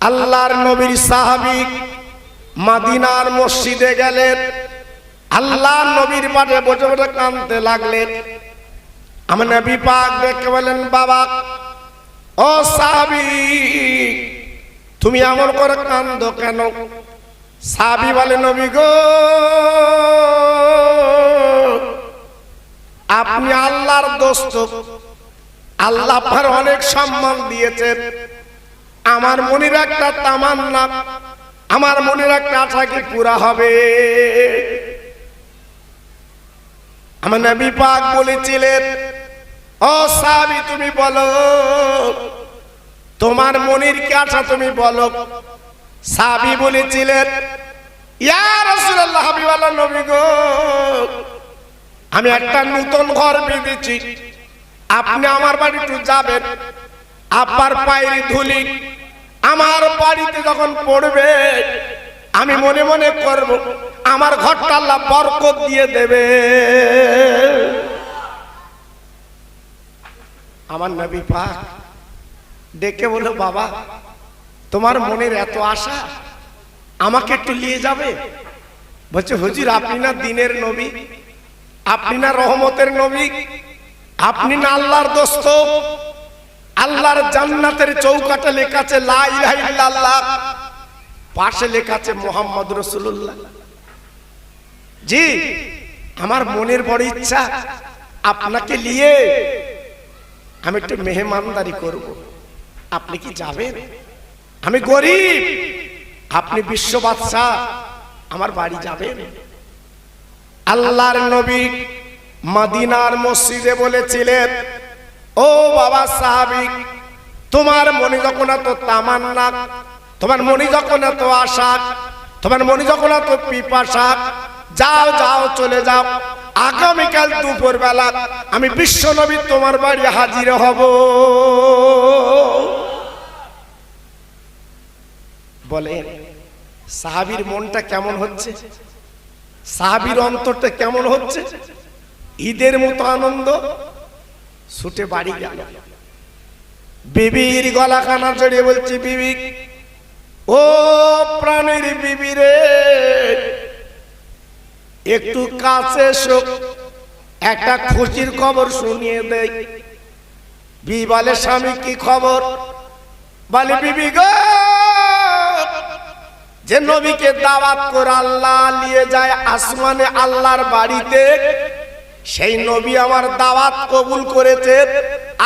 আল্লাহর নবীর সাহাবী মদিনার মসজিদে গেলেন, আল্লাহর নবীর পাশে বসে বসে কাঁদতে লাগলেন। আমার নবী পাক দেখে বলেন, বাবা ও সাহাবী, তুমি এমন করে কাঁদো কেন? সাহাবী বলে, নবী গো, আপনি আল্লাহর দোস্ত, আল্লাহ আপনার অনেক সম্মান দিয়েছেন। আমার মনের একটা তামান্না, আমার মনের একটা আশা কি পুরা হবে? আমার নবী পাক বলেছিলেন, ও সাহাবী তুমি বলো, তোমার মনের কি আশা তুমি বলো। সাহাবী বলেছিলেন, ইয়া রাসূলুল্লাহ, হাবিবাল্লাহ নবী গো, আমি একটা নতুন ঘর বেঁধেছি, আপনি আমার বাড়িতে যাবেন, আপনার পায়ের ধুলি আমার বাড়িতে যখন পড়বে, আমি মনে মনে করব আমার ঘরটা আল্লাহ বরকত দিয়ে দেবে। আমার নবী পাক ডেকে বলল, বাবা তোমার মনের এত আশা, আমাকে একটু নিয়ে যাবে? বলছে, হুজুর আপনি না দিনের নবী, আপনি না রহমতের নবী, আপনি না আল্লাহর দোস্ত? আল্লাহর জান্নাতের চৌকাঠে লেখা আছে লা ইলাহা ইল্লাল্লাহ, পাশে লেখা আছে মুহাম্মদ রাসূলুল্লাহ। জি, আমার মনের বড় ইচ্ছা আপনাকে নিয়ে আমি একটু মেহমানদারি করব, আপনি কি যাবেন? আমি গরিব, আপনি বিশ্ব বাদশাহ, আমার বাড়ি যাবেন? আল্লাহর নবী মদিনার মসজিদে বলেছিলেন, ও বাবা সাহাবী, তোমার মনে যখন এত তামান্না, তোমার মনে যখন এত আশা, তোমার মনে যখন এত পিপাসা, যাও যাও চলে যাও, আগামীকাল দুপুর বেলা আমি বিশ্ব নবী তোমার বাড়ি হাজির হব। বলেন সাহাবীর মনটা কেমন হচ্ছে? সাহাবীর অন্তরটা কেমন হচ্ছে? ঈদের মতো আনন্দ। ছুটে বাড়ি গেল, বিবির গলা কানা জড়িয়ে বলছি, বিবি ও প্রাণের বিবি রে, একটু কাছে এসো, একটা খুশির খবর শুনিয়ে দেই। বিবি বলে, স্বামী কি খবর? বলে, বিবি গো, যে নবীকে দাওয়াত করে আল্লাহ নিয়ে যায় আসমানে আল্লাহর বাড়িতে, সেই নবী আমার দাওয়াত কবুল করেছে,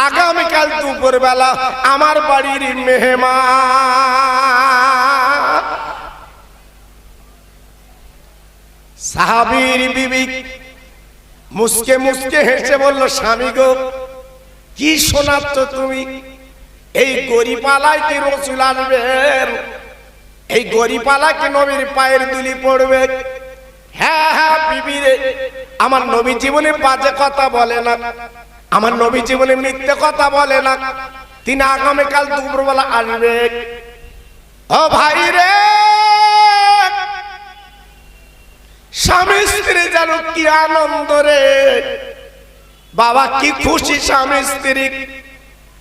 আগামীকাল দুপুর বেলা আমার বাড়ির মেহমান। সাহাবীর বিবি মুসকে মুসকে হেসে বলল, স্বামী গো, কি শোনাচ্ছ তুমি? এই গরিপালায় কি রাসূল আসবেন? এই গরিপালায় কি নবীর পায়ের ধুলি পড়বে? হ্যাঁ হ্যাঁ বিবি রে, আমার নবী জীবনে বাজে কথা বলে না, আমার নবী জীবনে মিথ্যে কথা বলে না, তিনি আগামীকাল দুপুরবেলা আসবে। ও ভাই রে, স্বামী স্ত্রী যেন কি আনন্দ রে বাবা, কি খুশি স্বামী স্ত্রী,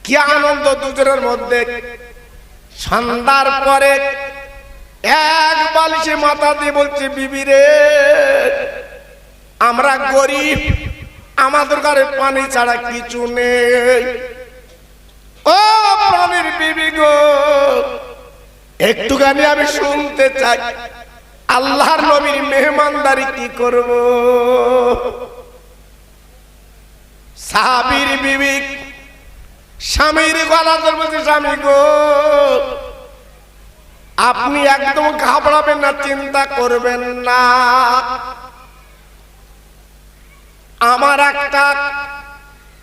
কি আনন্দ দুজনের মধ্যে। সন্ধ্যার পরে এক বালিশে মাথা দিয়ে বলছে, বিবি রে, আমরা গরিব, আমাদের ঘরে পানি ছাড়া কিছু নেই। ও প্রাণের বিবি গো, একটুখানি আমি শুনতে চাই, আল্লাহর নবীর মেহমানদারি কি করব? সাহাবীর বিবি স্বামীর গলা ধরে বলছে, স্বামী গো, আপনি একদম ঘাবড়াবেন না, চিন্তা করবেন না, আমার একটা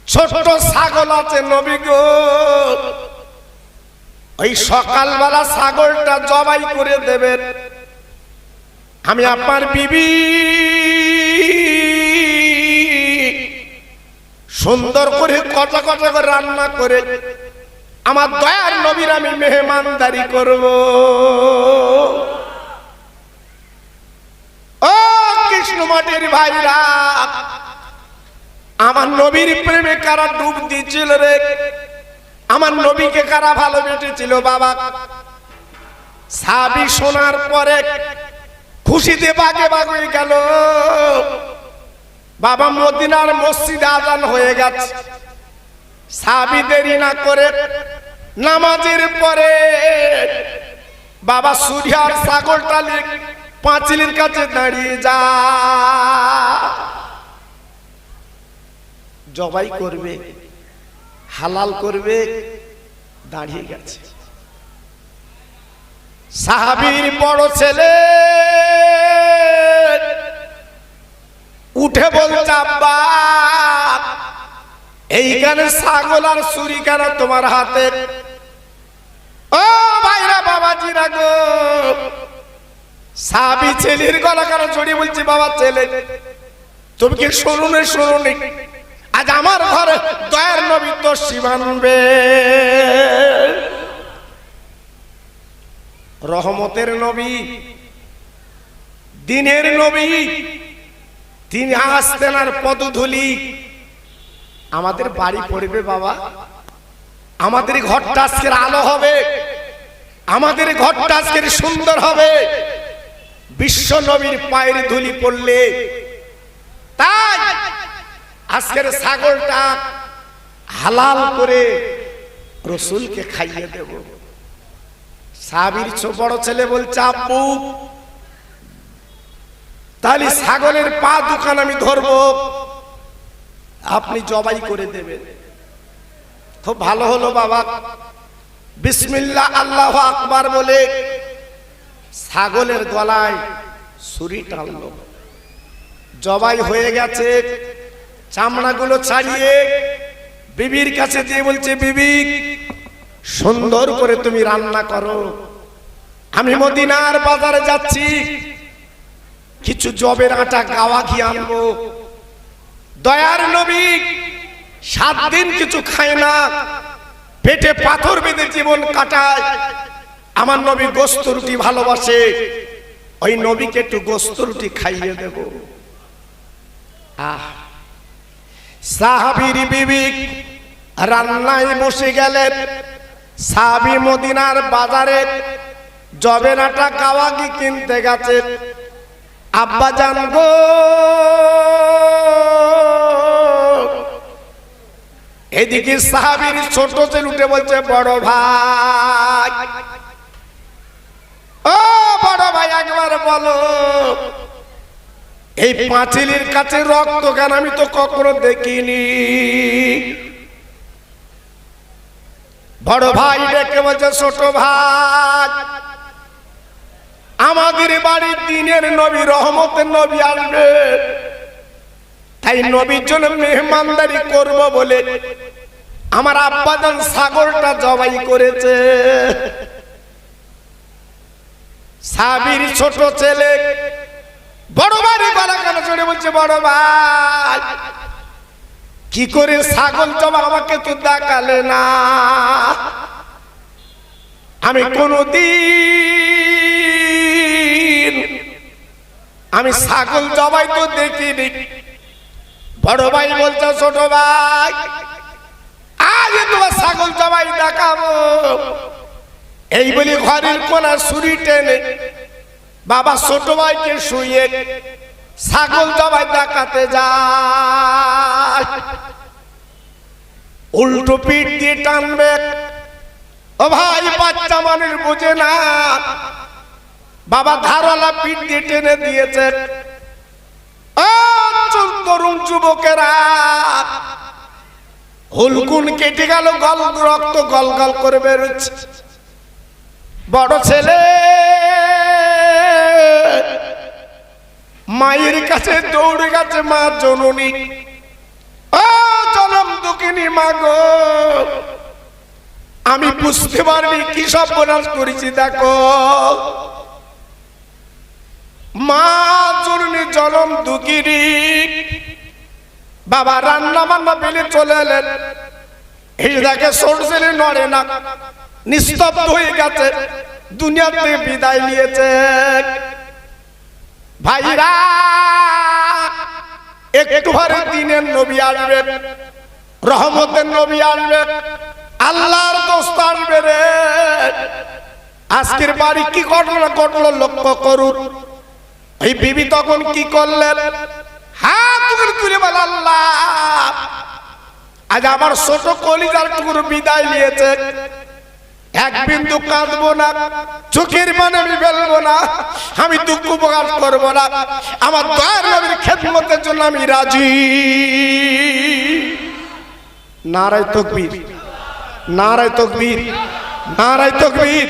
ছোট্ট ছাগল আছে নবী গো, ওই সকালবেলা ছাগলটা জবাই করে দেবেন, আমি আপনার বিবি সুন্দর করে কচা কচা করে রান্না করে আমার দয়ার নবীর আমি মেহমানদারি করব। ও কৃষ্ণ মাটির ভাইরা, আমার নবীর প্রেমে কারা ডুব দিয়েছিল রে? আমার নবীকে কারা ভালোবেসেছিল বাবা? সাহাবী শোনার পরে খুশিতে বাগে বাগে গেল। বাবা মদিনার মসজিদে আজান হয়ে গেছে। সাহাবী দেরি না করে নামাজের পরে বাবা সুরিয়ার ছাগলটা পাঁচিলের কাছে দাঁড়িয়ে যা জবাই করবে, হালাল করবে, দাঁড়িয়ে গেছে। সাহাবীর বড় ছেলে উঠে বলছে, আব্বা এইখানে ছাগল আর ছুরি কেন তোমার হাতে? ও ভাইরা বাবাজিরা গো, সাহাবী ছেলের গলা কেন জড়িয়ে বলছি, বাবা ছেলে তুমি কি শুনুনে শুনুনি, আজ আমার ঘরে দয়ার নবী তো শিবানবে, রহমতের নবী, দিনের নবী, তিনি আসতেন আর পদধূলি আমাদের বাড়ি পড়বে। বাবা আমাদের ঘরটা আজকের আলো হবে, আমাদের ঘরটা আজকের সুন্দর হবে বিশ্ব নবীর পায়ের ধুলি পড়লে। তাই আজকের ছাগলটা হালাল করে রসুলকে খাইয়ে দেব। সাহাবীর বড় ছেলে বলছে, আব্বু তাহলে ছাগলের পা দুখান আমি ধরবো, আপনি জবাই করে দেবেন। খুব ভালো হলো বাবা। বিসমিল্লাহ আল্লাহু আকবার বলে ছাগলের গলায় ছুরি টানলো, জবাই হয়ে গেছে। চামড়াগুলো ছাড়িয়ে বিবির কাছে দিয়ে বলছে, বিবি সুন্দর করে তুমি রান্না করো, আমি মদিনার বাজারে যাচ্ছি, কিছু জবের আটা গাওয়া ঘি আনবো। দয়ার নবী 7 দিন কিছু খায় না, পেটে পাথর বেঁধে জীবন কাটায়। আমার নবী গোস্ত রুটি ভালোবাসে, ওই নবীকে একটু গোস্ত রুটি খাইয়ে দেব। সাহাবীর বিবি রান্নায় বসে গেলেন। সাহাবী মদিনার বাজারে জবের আটা গাওয়া ঘি কিনতে গেছে। আব্বা জান গো, এদিকে সাহাবীর ছোট ছেলে উঠে বলছে, বড় ভাই, ও বড় ভাই একবার বলো, এই পাঁচিলের কাছে রক্ত কেন? আমি তো কখনো দেখিনি। বড় ভাই ডেকে বলছে, ছোট ভাই আমাদের বাড়ির দিনের নবী রহমতের নবী আসবে, তাই নবীর জন্য মেহমানদারি করব বলে আমার আব্বাজান ছাগলটা জবাই করেছে। সাহাবীর ছোট ছেলে বড় ভাই গলা কেন জড়ে বলছে, বড় ভাই কি করে ছাগল জবা আমাকে তো দেখালে না, আমি কোনদিন আমি ছাগল জবাই তো দেখিনি। বড় ভাই বলছে, ছোট ভাই আজ তোমার ছাগল জবাই দেখাবো। এই বলি ঘরের কোনা ছুরি টেনে বাবা ছোট ভাইকে শুয়ে ছাগল জবাই দেখাতে যায়। উল্টো পিঠ দিয়ে টানবে। ও ভাই বাচ্চা মানুষ বোঝে না, বাবা ধারালা পিঠ দিয়ে টেনে দিয়েছে। তরুণ যুবকেরা হুলকুন কেটে গেল, গল রক্ত গল গল করে বেরোচ্ছে। বড় ছেলে মায়ের কাছে দৌড়ে গেছে, মা জননী, ও জনম দুঃখিনী মা গো, আমি বুঝতে পারিনি কি সব বনাশ করেছি, দেখো। মা জননী জনম দুঃখিনী বাবা রান্না বান্না পেলে চলে এলেন। এই দেখে ছোট ছেলে নড়ে না, নিস্তব্ধ হয়ে গেছে, দুনিয়াতে বিদায় নিয়েছে। ভাইরা একটু পরে দিনের নবী আসবে, রহমতের নবী আসবে, আল্লাহর দোস্ত আসবে রে। আজকের বাড়ি কি ঘটনা ঘটলো লক্ষ্য করুন। এই বিবি তখন কি করলেন, হাত তুলে বলে আল্লাহ আজ আমার ছোট কলিজার টুকরো বিদায় নিয়েছে, এক বিন্দু কাঁদবো না, চোখের পানি আমি ফেলবো না, আমি দুঃখ প্রকাশ করবো না, আমার দয়ার নবীর খেদমতের জন্য আমি রাজি। নারায়ে তাকবীর, নারায়ে তাকবীর, নারায়ে তাকবীর।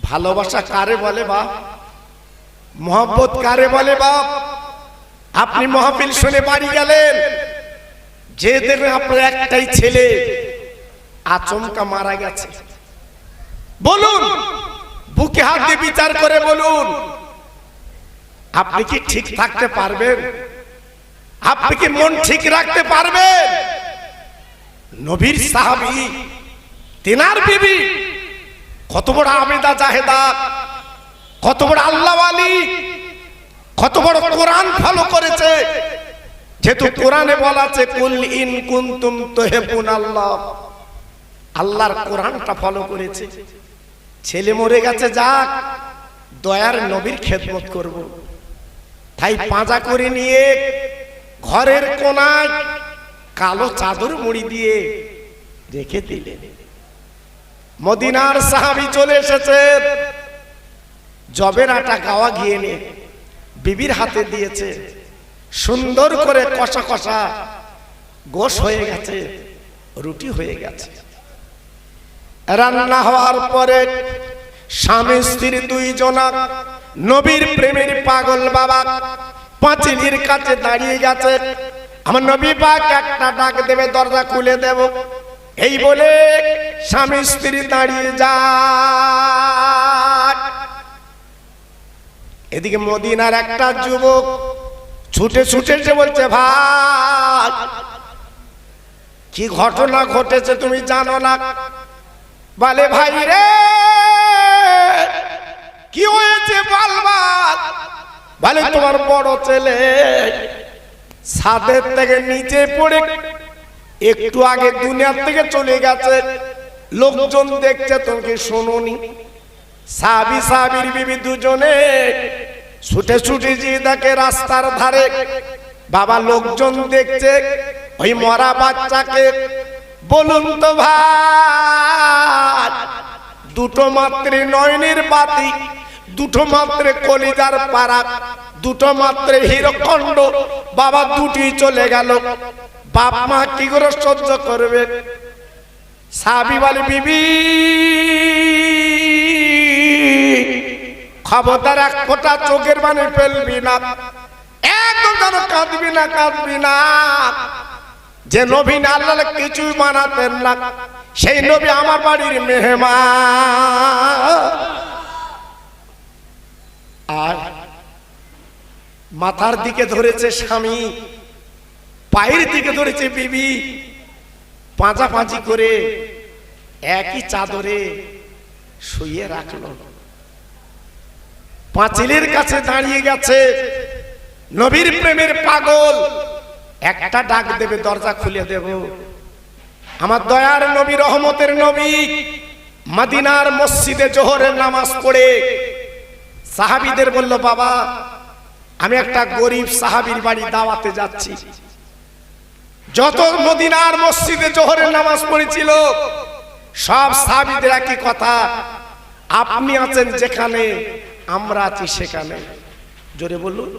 ভালোবাসা কারে বলে বাপ, মোহাব্বত কারে বলে বাপ? আপনি মাহফিল শুনে বাড়ি গেলেন, যে দেখবেন আপনার একটাই ছেলে আচমকা মারা গেছে, বলুন, বুকে হাত দিয়ে বিচার করে বলুন, আপনি কি ঠিক থাকতে পারবেন? আপনি কি মন ঠিক রাখতে পারবেন? নবীর সাহাবী, তিনার বিবি কত বড় আবেদা জাহেদা, কত বড় আল্লাহ ওয়ালি, কত বড় কোরআন ফলো করেছে। যেহেতু কোরআনে বলা আছে কুল ইন কুনতুম তুহিব্বুনাল্লাহ, আল্লাহর কোরআনটা ফলো করেছে। ছেলে মরে গেছে, যাক, দয়ার নবীর খেদমত করব, তাই পাঁজা করে নিয়ে ঘরের কোনায় কালো চাদর মুড়ি দিয়ে রেখে দিলেন। মদিনার সাহাবী চলে এসেছেন, জবের আটা গাওয়া ঘিয়ে নিয়ে বিবির হাতে দিয়েছে, সুন্দর করে কষা কষা গোশ হয়ে গেছে, রুটি হয়ে গেছে। রান্না হওয়ার পরে স্বামী স্ত্রী দুইজনা নবীর প্রেমের পাগল বাবা পাঁচিলের কাছে দাঁড়িয়ে গেছে। আমার নবী পাক একটা ডাক দেবে, দরজা খুলে দেব, এই বলে স্বামী স্ত্রী দাঁড়িয়ে যায়। এদিকে মদিনার একটা যুবক ছুটে ছুটে এসে বলছে, ভাই কি ঘটনা ঘটেছে তুমি জানো না? বলে, ভাই রে কি হয়েছে বলবা? বলে, তোমার বড় ছেলে ছাদের থেকে নিচে পড়ে একটু আগে দুনিয়া থেকে চলে গেছে, লোকজন দেখছে, তুমি শোনোনি? সাহাবী সাহাবীর বিবি দুজনে ছুটে ছুটে যে দেখে রাস্তার ধারে, বাবা লোকজন দেখছে ওই মরা বাচ্চাকে। বলুন তো ভাই, দুটো মাত্র নয়নের বাতি, দুটো মাত্র কলিজার পারা, দুটো মাত্র হীরকখণ্ড, বাবা দুটি চলে গেল, বাপ মা কি করে সহ্য করবে? সাহাবী বলে, বিবি খবরদার এক ফোঁটা চোখের পানি ফেলবি না, একদম যেন কাঁদবি না, কাঁদবি না। যে নবী আল্লাহ কিছুই মানাতেন না, সেই নবী আমার বাড়ির মেহমান। আর মাথার দিকে ধরেছে স্বামী, পায়ের দিকে ধরেছে বিবি, পাঁজাপাঁজি করে একই চাদরে শুয়ে রাখলো। পাঁচিলের কাছে দাঁড়িয়ে গেছে নবীর প্রেমের পাগল, একটা ডাক দেবে, দরজা খুলে দেব। আমার দয়ার নবী, রহমতের নবী মদিনার মসজিদে জোহরের নামাজ পড়ে সাহাবীদের বলল, বাবা আমি একটা গরিব সাহাবীর বাড়ি দাওয়াতে যাচ্ছি। যত মদিনার মসজিদে জোহরের নামাজ পড়েছিল সব সাহাবীদের একই কথা, আপনি আছেন যেখানে আমরা আছি সেখানে। জোরে বলুন,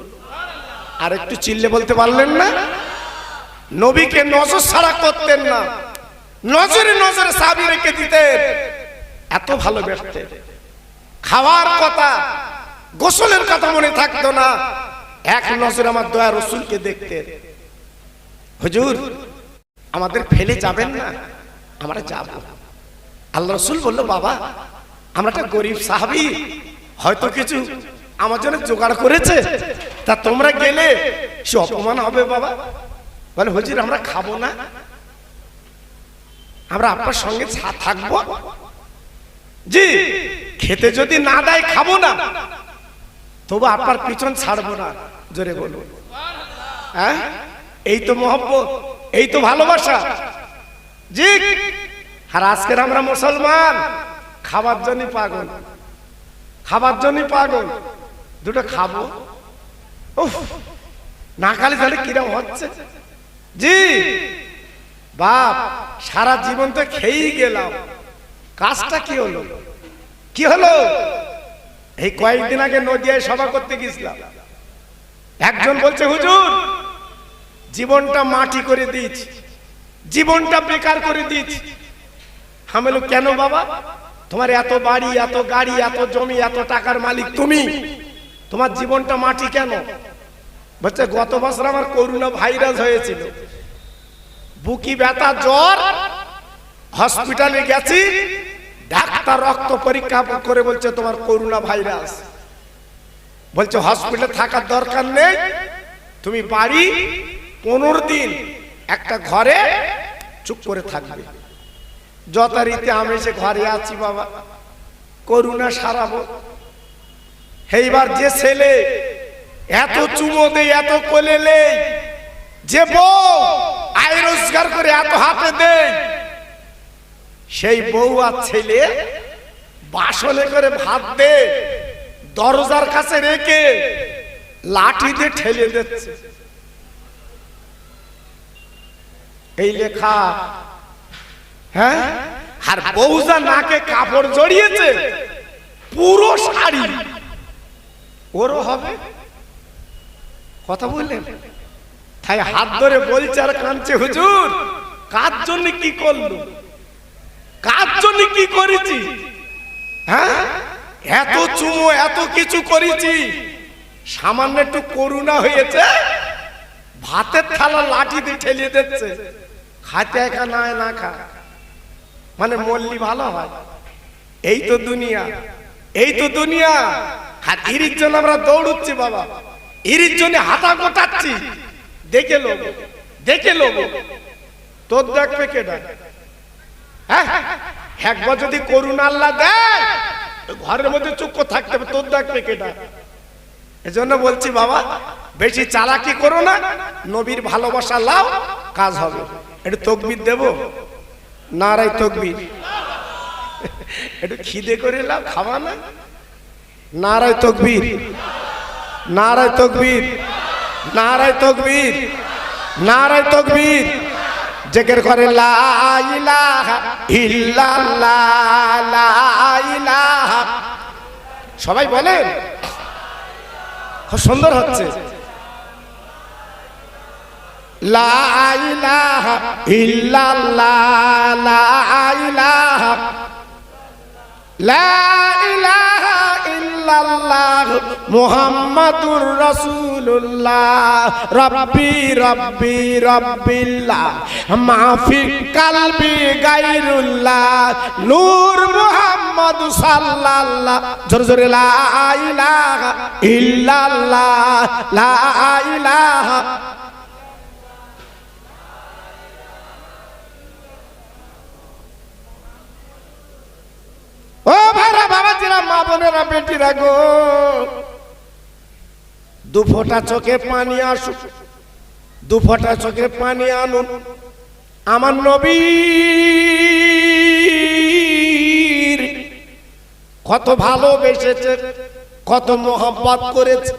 আর একটু চিল্লে বলতে পারলেন না? নবীকে নজর ছাড়া করতেন না, নজরে নজরে সাহাবী রেখে দিতেন, এত ভালোবাসতেন। খাওয়ার কথা, গোসলের কথা মনে থাকতো না, এক নজরে আমার দয়া রাসূলকে দেখতেন। হুজুর আমাদের ফেলে যাবেন না? আমরা যাব। আল্লাহ রাসূল বলল, বাবা আমরা একটা গরিব সাহাবী, হয়তো কিছু আমার জন্য জোগাড় করেছে, তা তোমরা গেলে সে অপমান হবে বাবা। বলে, হুজুর আমরা খাবো না, আমরা আপনার সঙ্গে থাকবো। জি, খেতে যদি না দেয় খাবো না, তবু আপনার পিছন ছাড়বো না। জোরে বলুন, হ্যাঁ, এই তো মহব্বত, এই তো ভালোবাসা। জি, আর আজকের আমরা মুসলমান, খাবার জন্য পাগল, খাবার জন্য পাগল, দুটো খাবো। উফ, না খালি তাহলে কিরম হচ্ছে। জি বাপ, সারা জীবন তো খেয়েই গেলাম, কাজটা কি হলো? কি হলো? এই কয়েকদিন আগে নদিয়ায় সভা করতে গেছিলাম, একজন বলছে হুজুর জীবনটা মাটি করে দিয়েছি, জীবনটা বেকার করে দিয়েছি। আমি বললাম কেন বাবা? তোমার এত বাড়ি, এত গাড়ি, এত জমি, এত টাকার মালিক তুমি, তোমার জীবনটা মাটি কেন? বলছে গত বছর আমার করোনা ভাইরাস হয়েছিল, বুকি ব্যথা, জ্বর, হসপিটালে গেছি, ডাক্তার রক্ত পরীক্ষা করে বলছে তোমার করোনা ভাইরাস। বলছে হসপিটালে থাকার দরকার নেই, তুমি বাড়ি 15 দিন একটা ঘরে চুপ করে থাকবে। যথারীতি আমি সে ঘরে আছি বাবা, করোনা সারাবো। এইবার যে ছেলে এত চুমো দেয়, এত কোলে নেই, যে বউ আয় রোজগার করে এত হাতে দেয়, সেই বউ আর ছেলে বাসনে করে ভাত দে দরজার কাছে রেখে লাঠি দিয়ে ঠেলে দিচ্ছে। এই লেখা, হ্যাঁ। আর বউজা নাকে কাপড় জড়িয়েছে, পুরো শাড়ি ওরও হবে। কথা বললেন, তাই হাত ধরে বলছে আর কাঁদছে, হুজুর কার জন্য কি করলো, কার জন্য কি করেছি? হ্যাঁ, এত চুমো, এত কিছু করেছি, সামান্য একটু করুণা হয়েছে, ভাতের থালা লাঠি দিয়ে ঠেলিয়ে দিচ্ছে, খাতে একা নাই না খা, মানে মল্লি ভালো হয়। এই তো দুনিয়া, এই তো দুনিয়া। আর এর জন্য আমরা দৌড়ুচ্ছি বাবা, এর জন্য হাতা গোটাচ্ছি। দেখে লোক, দেখে লোক, তোর দেখবে কেডা? হ্যাঁ, একবার যদি করুণা আল্লাহ দেয়, ঘরের মধ্যে চুপ থাকতে হবে, তোর দেখবে কেডা? এজন্য বলছি বাবা, বেশি চালাকি করো না, নবীর ভালোবাসা লাও, কাজ হবে। একটু তকবীর দেব, নারাই তকবীর। একটু খিদে করে লাও, খাওয়া না, নারাই তকবীর, নারাই তকবীর, নারাই তকবীর, নারাই তকবীর। জিকির করে লা ইলাহা ইল্লাল্লাহ, লা ইলাহা। সবাই বলেন, খুব সুন্দর হচ্ছে। লা ইলাহা ইল্লাল্লাহ, লা ইলাহা, লা ইলাহা ইল্লাল্লাহ মুহাম্মাদুর রাসূলুল্লাহ। রব্বি রব্বি রব্বিল্লাহ মাফি কলবি গায়রুল্লাহ, নূর মুহাম্মদ সাল্লাল্লাহ। জোরে জোরে লা ইলাহা ইল্লাল্লাহ, লা ইলাহা। ও ভাইরা, বাবাজিরা, মা বোনেরা, বেটিরা গো, দু ফোঁটা চোখে পানি আসুক, দু ফোঁটা চোখে পানি আনুন। আমার নবীর কত ভালোবেসেছে, কত মোহাব্বত করেছে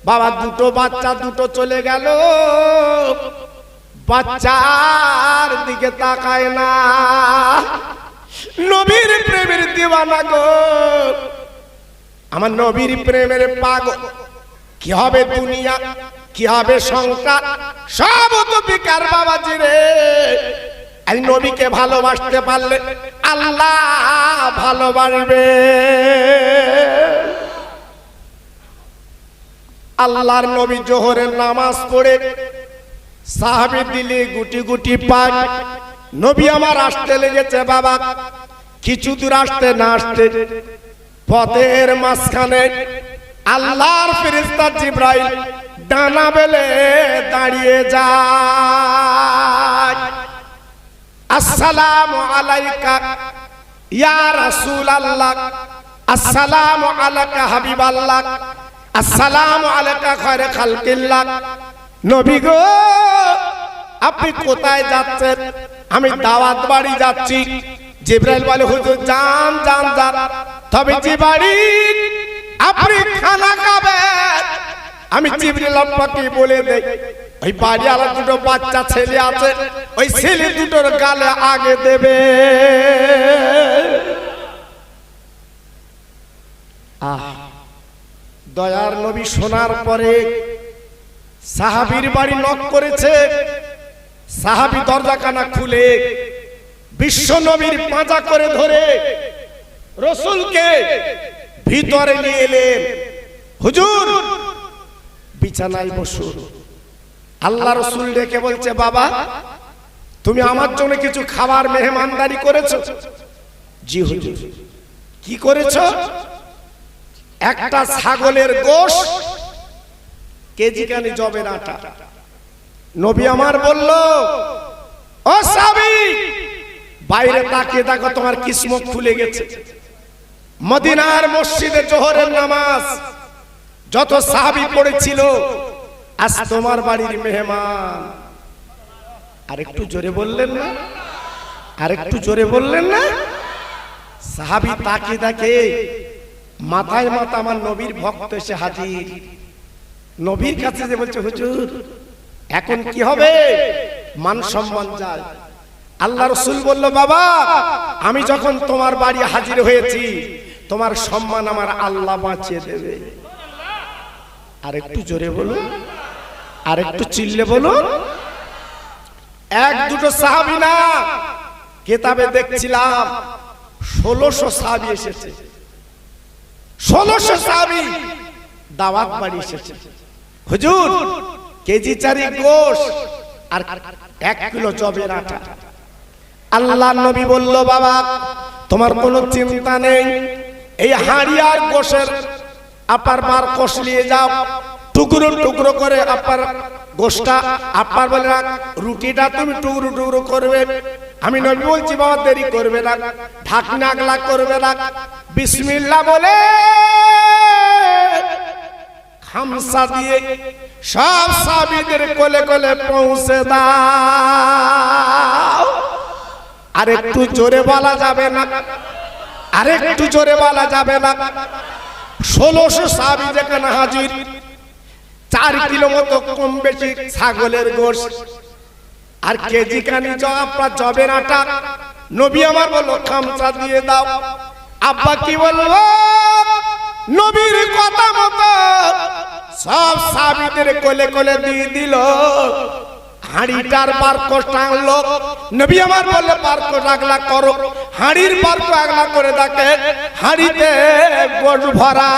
বাবা। দুটো বাচ্চা, দুটো চলে গেল, বাচ্চার দিকে তাকায় না। নবীর প্রেমের দিওয়ানা গো, আমার নবীর প্রেমের পাগল। কি হবে দুনিয়া, কি হবে সংসার, সব তো বেকার বাবাজি রে। এই নবীকে ভালোবাসতে পারলে আল্লাহ ভালোবাসবে। আল্লাহর নবী জোহরের নামাজ পড়ে সাহাবী দিলে গুটি গুটি পায়। নবী আমার আসতে লেগেছে বাবা, কিছু দূর আসতে না আসতে পথের মাঝখানে আল্লাহর ফেরেশতা জিবরাইল ডানা বেলে দাঁড়িয়ে যায়। আসসালামু আলাইকা ইয়া রাসূলুল্লাহ, আসসালামু আলাইকা হাবিবাল্লাহ, আসসালামু আলাইকা খায়রে খালকিল্লাহ। নবী গো, আপনি কোথায় যাচ্ছেন? আমি দাওয়াত বাড়ি যাচ্ছি। জিবরাইল বলে হুজুর যান যান যান, তবে যে বাড়ি আপনি খানা খাবেন আমি জিবরাইল আপনাকে বলে দেই, ওই বাড়ি আলা দুটো বাচ্চা ছেলে আছে, ওই ছেলে দুটোর গালে আগে দেবে। দয়ার নবী শোনার পরে সাহাবীর বাড়ি নক করেছে। সাহাবী দরজাখানা খুলে বিশ্ব নবীর পাঁজা করে ধরে রাসূলকে ভিতরে নিয়ে এলেন। হুজুর বিছানায় বসুন। আল্লাহ রাসূল ডেকে বলছে, বাবা তুমি আমার জন্য কিছু খাবার মেহমানদারি করেছো? জি হুজুর। কি করেছো? একটা ছাগলের গোশত, কেজি কানি জবের আটা। নবী আমার বলল, ও সাহাবী বাইরে তাকিয়ে দেখো তোমার কিসমত খুলে গেছে। মদিনার মসজিদে জোহরের নামাজ যত সাহাবী পড়েছিল আজ তোমার বাড়ির মেহমান। আরেকটু জোরে বললেন না? আরেকটু জোরে বললেন না? সাহাবী তাকিয়ে দেখে মাথায় মাথা আমার নবীর ভক্ত এসে হাজির। নবীর কাছে যে বলছে, হুজুর এখন কি হবে? মান সম্মান যায়। আল্লাহ রাসূল বলল, বাবা আমি যখন তোমার বাড়ি হাজির হয়েছি তোমার সম্মান আমার আল্লাহ বাঁচিয়ে দেবে। আরেকটু জোরে বলুন, আরেকটু চিল্লে বলুন। এক দুটো সাহাবী না, কিতাবে দেখছিলাম 1600 সাহাবী এসেছে। 1600 সাহাবী দাওয়াত বাড়ি এসেছে। হুজুর কেজি চারি গোশত আর 1 কিলো জবের আটা। আল্লাহর নবী বলল, বাবা তোমার কোনো চিন্তা নেই, এই হাঁড়ি আর গোশের আপার বার কষ নিয়ে যাও, টুকরো টুকরো করে আপার গোশটা আপার বলে না, রুটিটা তুমি টুকরো টুকরো করবে। আমি নবী বলছি বাবা দেরি করবে না, ঢাকনা আগলা করবে না, বিসমিল্লাহ বলে খামসা দিয়ে সব সাহাবীদের কোলে কোলে পৌঁছে দাও। আর একটু জোরে বলা যাবে না? আর একটু জোরে বলা যাবে না? 1600 সাহাবী যেখানে হাজির, 4 কিলো মতো কম বেশি ছাগলের গোশত আর কেজি কানি জবের আটা। নবী আমার বলল খামসা দিয়ে দাও। আব্বা কি বলবো? নবীর কথা মতো সব সাহাবীদের কোলে কোলে দিয়ে দিল। হাঁড়িটার বারকোশ টানলো। নবী আমার বললে বারকোশ আগলা করো। হাঁড়ির বারকোশ আগলা করে দেখে হাঁড়িতে গোশ ভরা।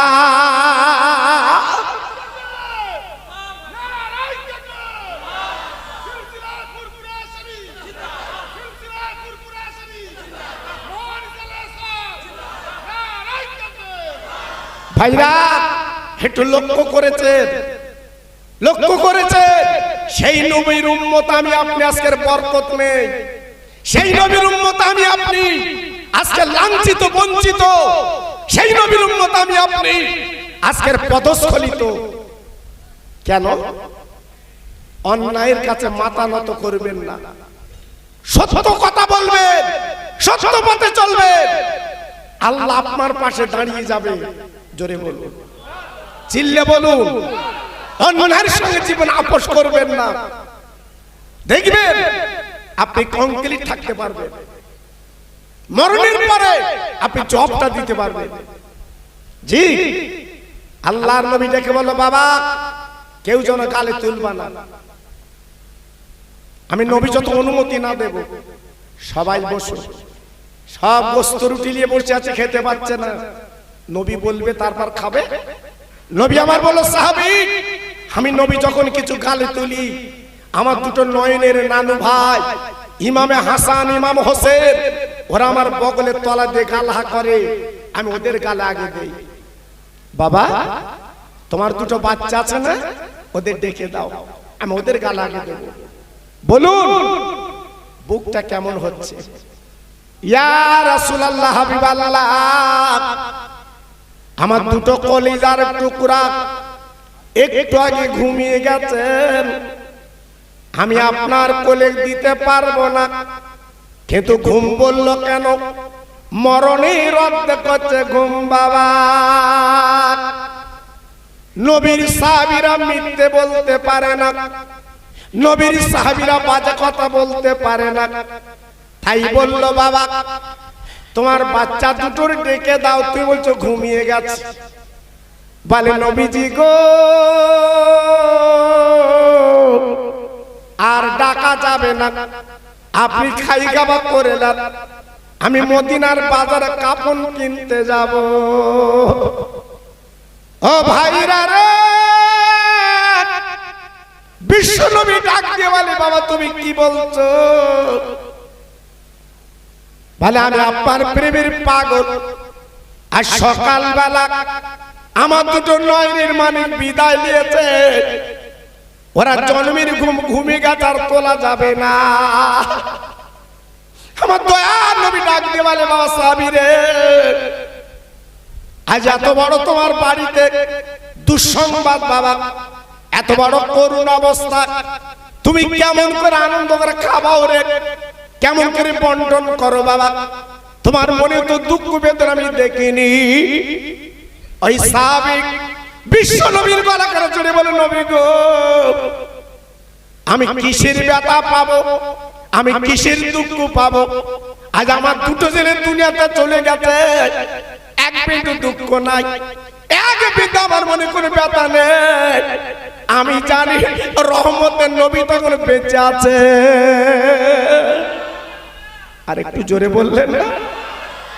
ভাইরা একটু লক্ষ্য করেছেন, লক্ষ্য করেছেন সেই নবীর উম্মত আমি আপনি আজকের বরকত নেই। সেই নবীর উম্মত আমি আপনি আজকে লাঞ্ছিত বঞ্চিত। সেই নবীর উম্মত আমি আপনি আজকের পদস্খলিত। কেন? অন্যায়ের কাছে মাথা নত করবেন না, সত্য কথা বলবেন, সত্য পথে চলবেন, আল্লাহ আপনার পাশে দাঁড়িয়ে যাবে। জোরে বলুন, চিল্লে বলুন। অন্যায়ের সঙ্গে জীবন আপোষ করবেন না, দেখবেন আপনি কংক্রিট থাকতে পারবেন, মরণের পরে আপনি জবটা দিতে পারবেন। জি আল্লাহর নবী ডেকে বলল, বাবা কেউ যেন গালে তুলবা না। আমি নবী যত অনুমতি না দেব, সবাই বসো। সব গোস্ত রুটি নিয়ে বসে আছে, খেতে পাচ্ছে না। নবী বলবে তারপর খাবে। নবী আমার বলল, সাহাবী আমি নবী যখন কিছু গালে তুলি, আমার দুটো নয়নের নানু ভাই ইমামে হাসান ইমাম হোসেন ওরা আমার বগলের তলা দিয়ে গালহা করে, আমি ওদের গালে আগে দেই। বাবা তোমার দুটো বাচ্চা আছে না, ওদের ডেকে দাও, আমি ওদের গালে আগে দেব। বলুন বুকটা কেমন হচ্ছে? ইয়া রাসূলুল্লাহ হাবিবাল্লাহ, আমার দুটো কলিজার টুকরা একটু আগে ঘুমিয়ে গেছেন, আমি আপনার কোলে দিতে পারবো না, কিন্তু ঘুম বলল কেন? মরণের অর্ধেক হচ্ছে ঘুম বাবা। নবীর সাহাবীরা মিথ্যে বলতে পারে না, নবীর সাহাবীরা বাজে কথা বলতে পারে না। তাই বলল বাবা তোমার বাচ্চা দুটোর ডেকে দাও। তুমি বলছো ঘুমিয়ে গেছে। বলে নবীজি গো আর ডাকা যাবে না, আপনি খাই খাওয়া করে নেন, আমি মদিনার বাজারে কাপড় কিনতে যাব। ও ভাইরা রে, বিশ্ব নবী ডাক দিয়ে বলে বাবা তুমি কি বলছো? বলে আমি আপনার প্রেমের পাগল। আর সকালবেলা আমার দুটো নয়নের মানিক বিদায় নিয়েছে, ওরা জন্মের ঘুম ঘুমিয়ে গেছে, আর তোলা যাবে না। আমার দয়ার নবী ডাক দিয়ে বলে বাবা সাহাবী রে, আজ এত বড় তোমার বাড়িতে দুঃসংবাদ বাবা, এত বড় করুণ অবস্থা, তুমি কেমন করে আনন্দ করে খাবাও রে, কেমন করে বন্টন করো বাবা, তোমার মনে তো দুঃখ বেদনা আমি দেখিনি। ওই সাহাবী বিশ্ব নবীর গলা করে জোরে বলে নবী গো আমি কিসের ব্যথা পাবো, আমি কিসের দুঃখ পাবো? আজ আমার দুটো ছেলে দুনিয়াতে চলে গেছে, এক বিন্দু দুঃখ নাই, এক বিন্দু আমার মনে কোনো ব্যথা নেই। আমি জানি রহমতের নবী তখন বেঁচে আছে। আর একটু জোরে বললেন না,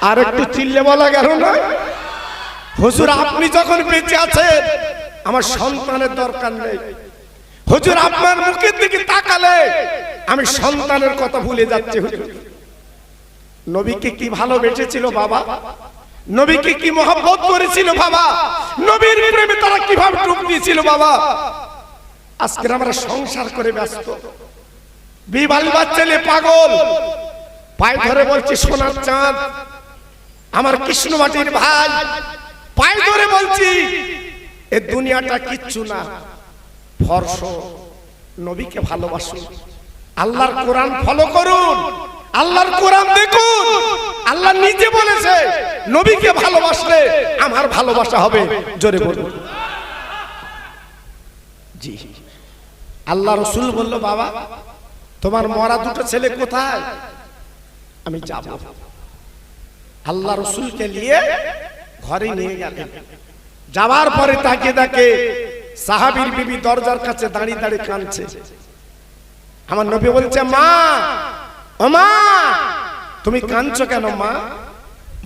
আর একটু চিল্লে বলা গেল না? হুজুর আপনি যখন বেঁচে আছেন আমার সন্তানের দরকার নেই। হুজুর আপনার মুখের দিকে তাকালে আমি সন্তানের কথা ভুলে যাচ্ছি। হুজুর নবীকে কি ভালোবেসেছিল বাবা, নবীকে কি মহব্বত করেছিল বাবা, নবীর প্রেমে তারা কিভাবে ডুব দিয়েছিল বাবা। আজকে আমরা সংসার করে ব্যস্ত, বিবাল বাচ্চালে পাগল, পায়ে ধরে বলছি সোনার চাঁদ আমার কৃষ্ণ মাটির ভাই, পায়ে ধরে বলছি এ দুনিয়াটা কিচ্ছু না, ফরস নবীকে ভালোবাসুন, আল্লাহর কোরআন ফলো করুন, আল্লাহর কোরআন দেখুন। আল্লাহ নিজে বলেছে নবীকে ভালোবাসলে আমার ভালোবাসা হবে। জোরে বলুন জি। আল্লাহ রাসূল বলল বাবা তোমার মরা দুটো ছেলে কোথায়? আমি যাব। আল্লাহ রাসূলকে নিয়ে ঘরে নিয়ে গেলেন। যাওয়ার পরে তাকে দেখে সাহাবীর বিবি দরজার কাছে দাঁড়িয়ে দাঁড়িয়ে কাঁদছে। আমার নবী বলছে মা, ও মা তুমি কাঁদছো কেন মা?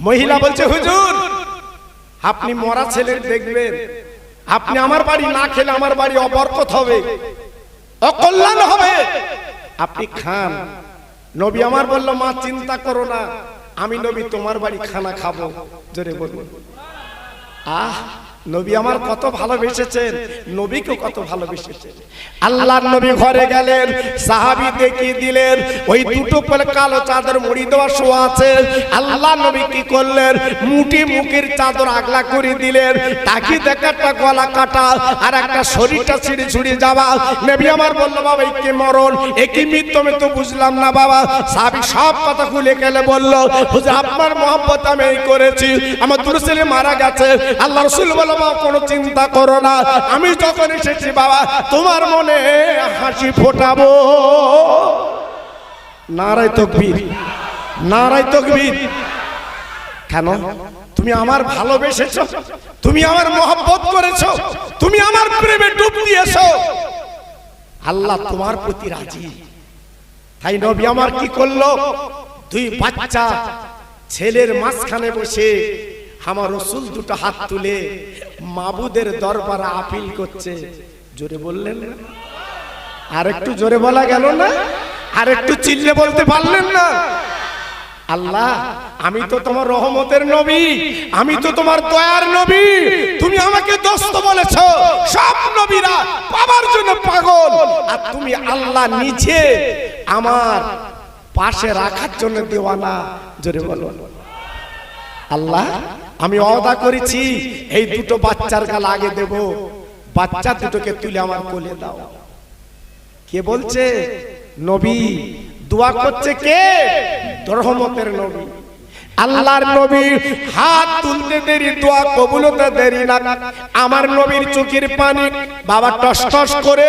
মহিলা বলছে হুজুর আপনি মরা ছেলে দেখবেন, আপনি আমার বাড়ি না খেলে আমার বাড়ি অবরকত হবে, অকল্যাণ হবে, আপনি খান। নবী আমার বলল মা চিন্তা করো না, আমি নবী তোমার বাড়ি খানা খাবো। জোরে বলুন আহ, নবী আমার কত ভালোবেসেছেন, নবীকে কত ভালোবেসেছেন। আল্লাহর নবী ঘরে গেলেন, সাহাবী দেখিয়ে দিলেন ওই দুটো করে কালো চাদর মুড়ি দেওয়া শোয়া আছে। আল্লাহ নবী কি করলেন, মুঠি মুখের চাদর আগলা করে দিলেন, তাকে দেখে একটা গলা কাটা আর একটা শরীরটা ছিঁড়ে ছুড়ে যাওয়া। নবী আমার বলল বাবা এই কি মরণ, এ কি মৃত্যু? আমি তো বুঝলাম না বাবা। সাহাবী সব কথা খুলে গেলে বলল হুজুর আপনার মহব্বত আমি এই করেছি, আমার দুটো ছেলে মারা গেছে। আল্লাহ রাসূল বলল কোনো চিন্তা করো না, আমি যখন এসেছি বাবা তোমার মনে হাসি ফোটাবো। নারায়ে তাকবীর, নারায়ে তাকবীর। কেন? তুমি আমার ভালোবেসেছো, তুমি আমার মহব্বত করেছো, তুমি আমার প্রেমে ডুব দিয়েছো, আল্লাহ তোমার প্রতি রাজি। তাই নবী আমার কি করলো, দুই বাচ্চা ছেলের মাঝখানে বসে আমার রাসূল দুটো হাত তুলে মাবুদের দরবারে আপিল করছে। জোরে বললেন না? আর একটু জোরে বলা গেল না? আর একটু চিল্লে বলতে পারলেন না? আল্লাহ আমি তো তোমার রহমতের নবী, আমি তো তোমার দয়ার নবী, তুমি আমাকে দোস্ত বলেছো। সব নবীরা পাবার জন্য পাগল, আর তুমি আল্লাহ নিজে আমার পাশে রাখার জন্য দেওয়ানা। জোরে বলো আল্লাহ আমি ওয়াদা করেছি এই দুটো বাচ্চার গাল আগে দেব, বাচ্চা দুটোকে তুলে আমার কোলে দাও। কে বলছে? নবী দোয়া করছে কে? রহমতের নবী। আল্লাহর নবীর হাত তুলতে দেরি, দোয়া কবুল হতে দেরি না। আমার নবীর চোখের পানি বাবা টস টস করে,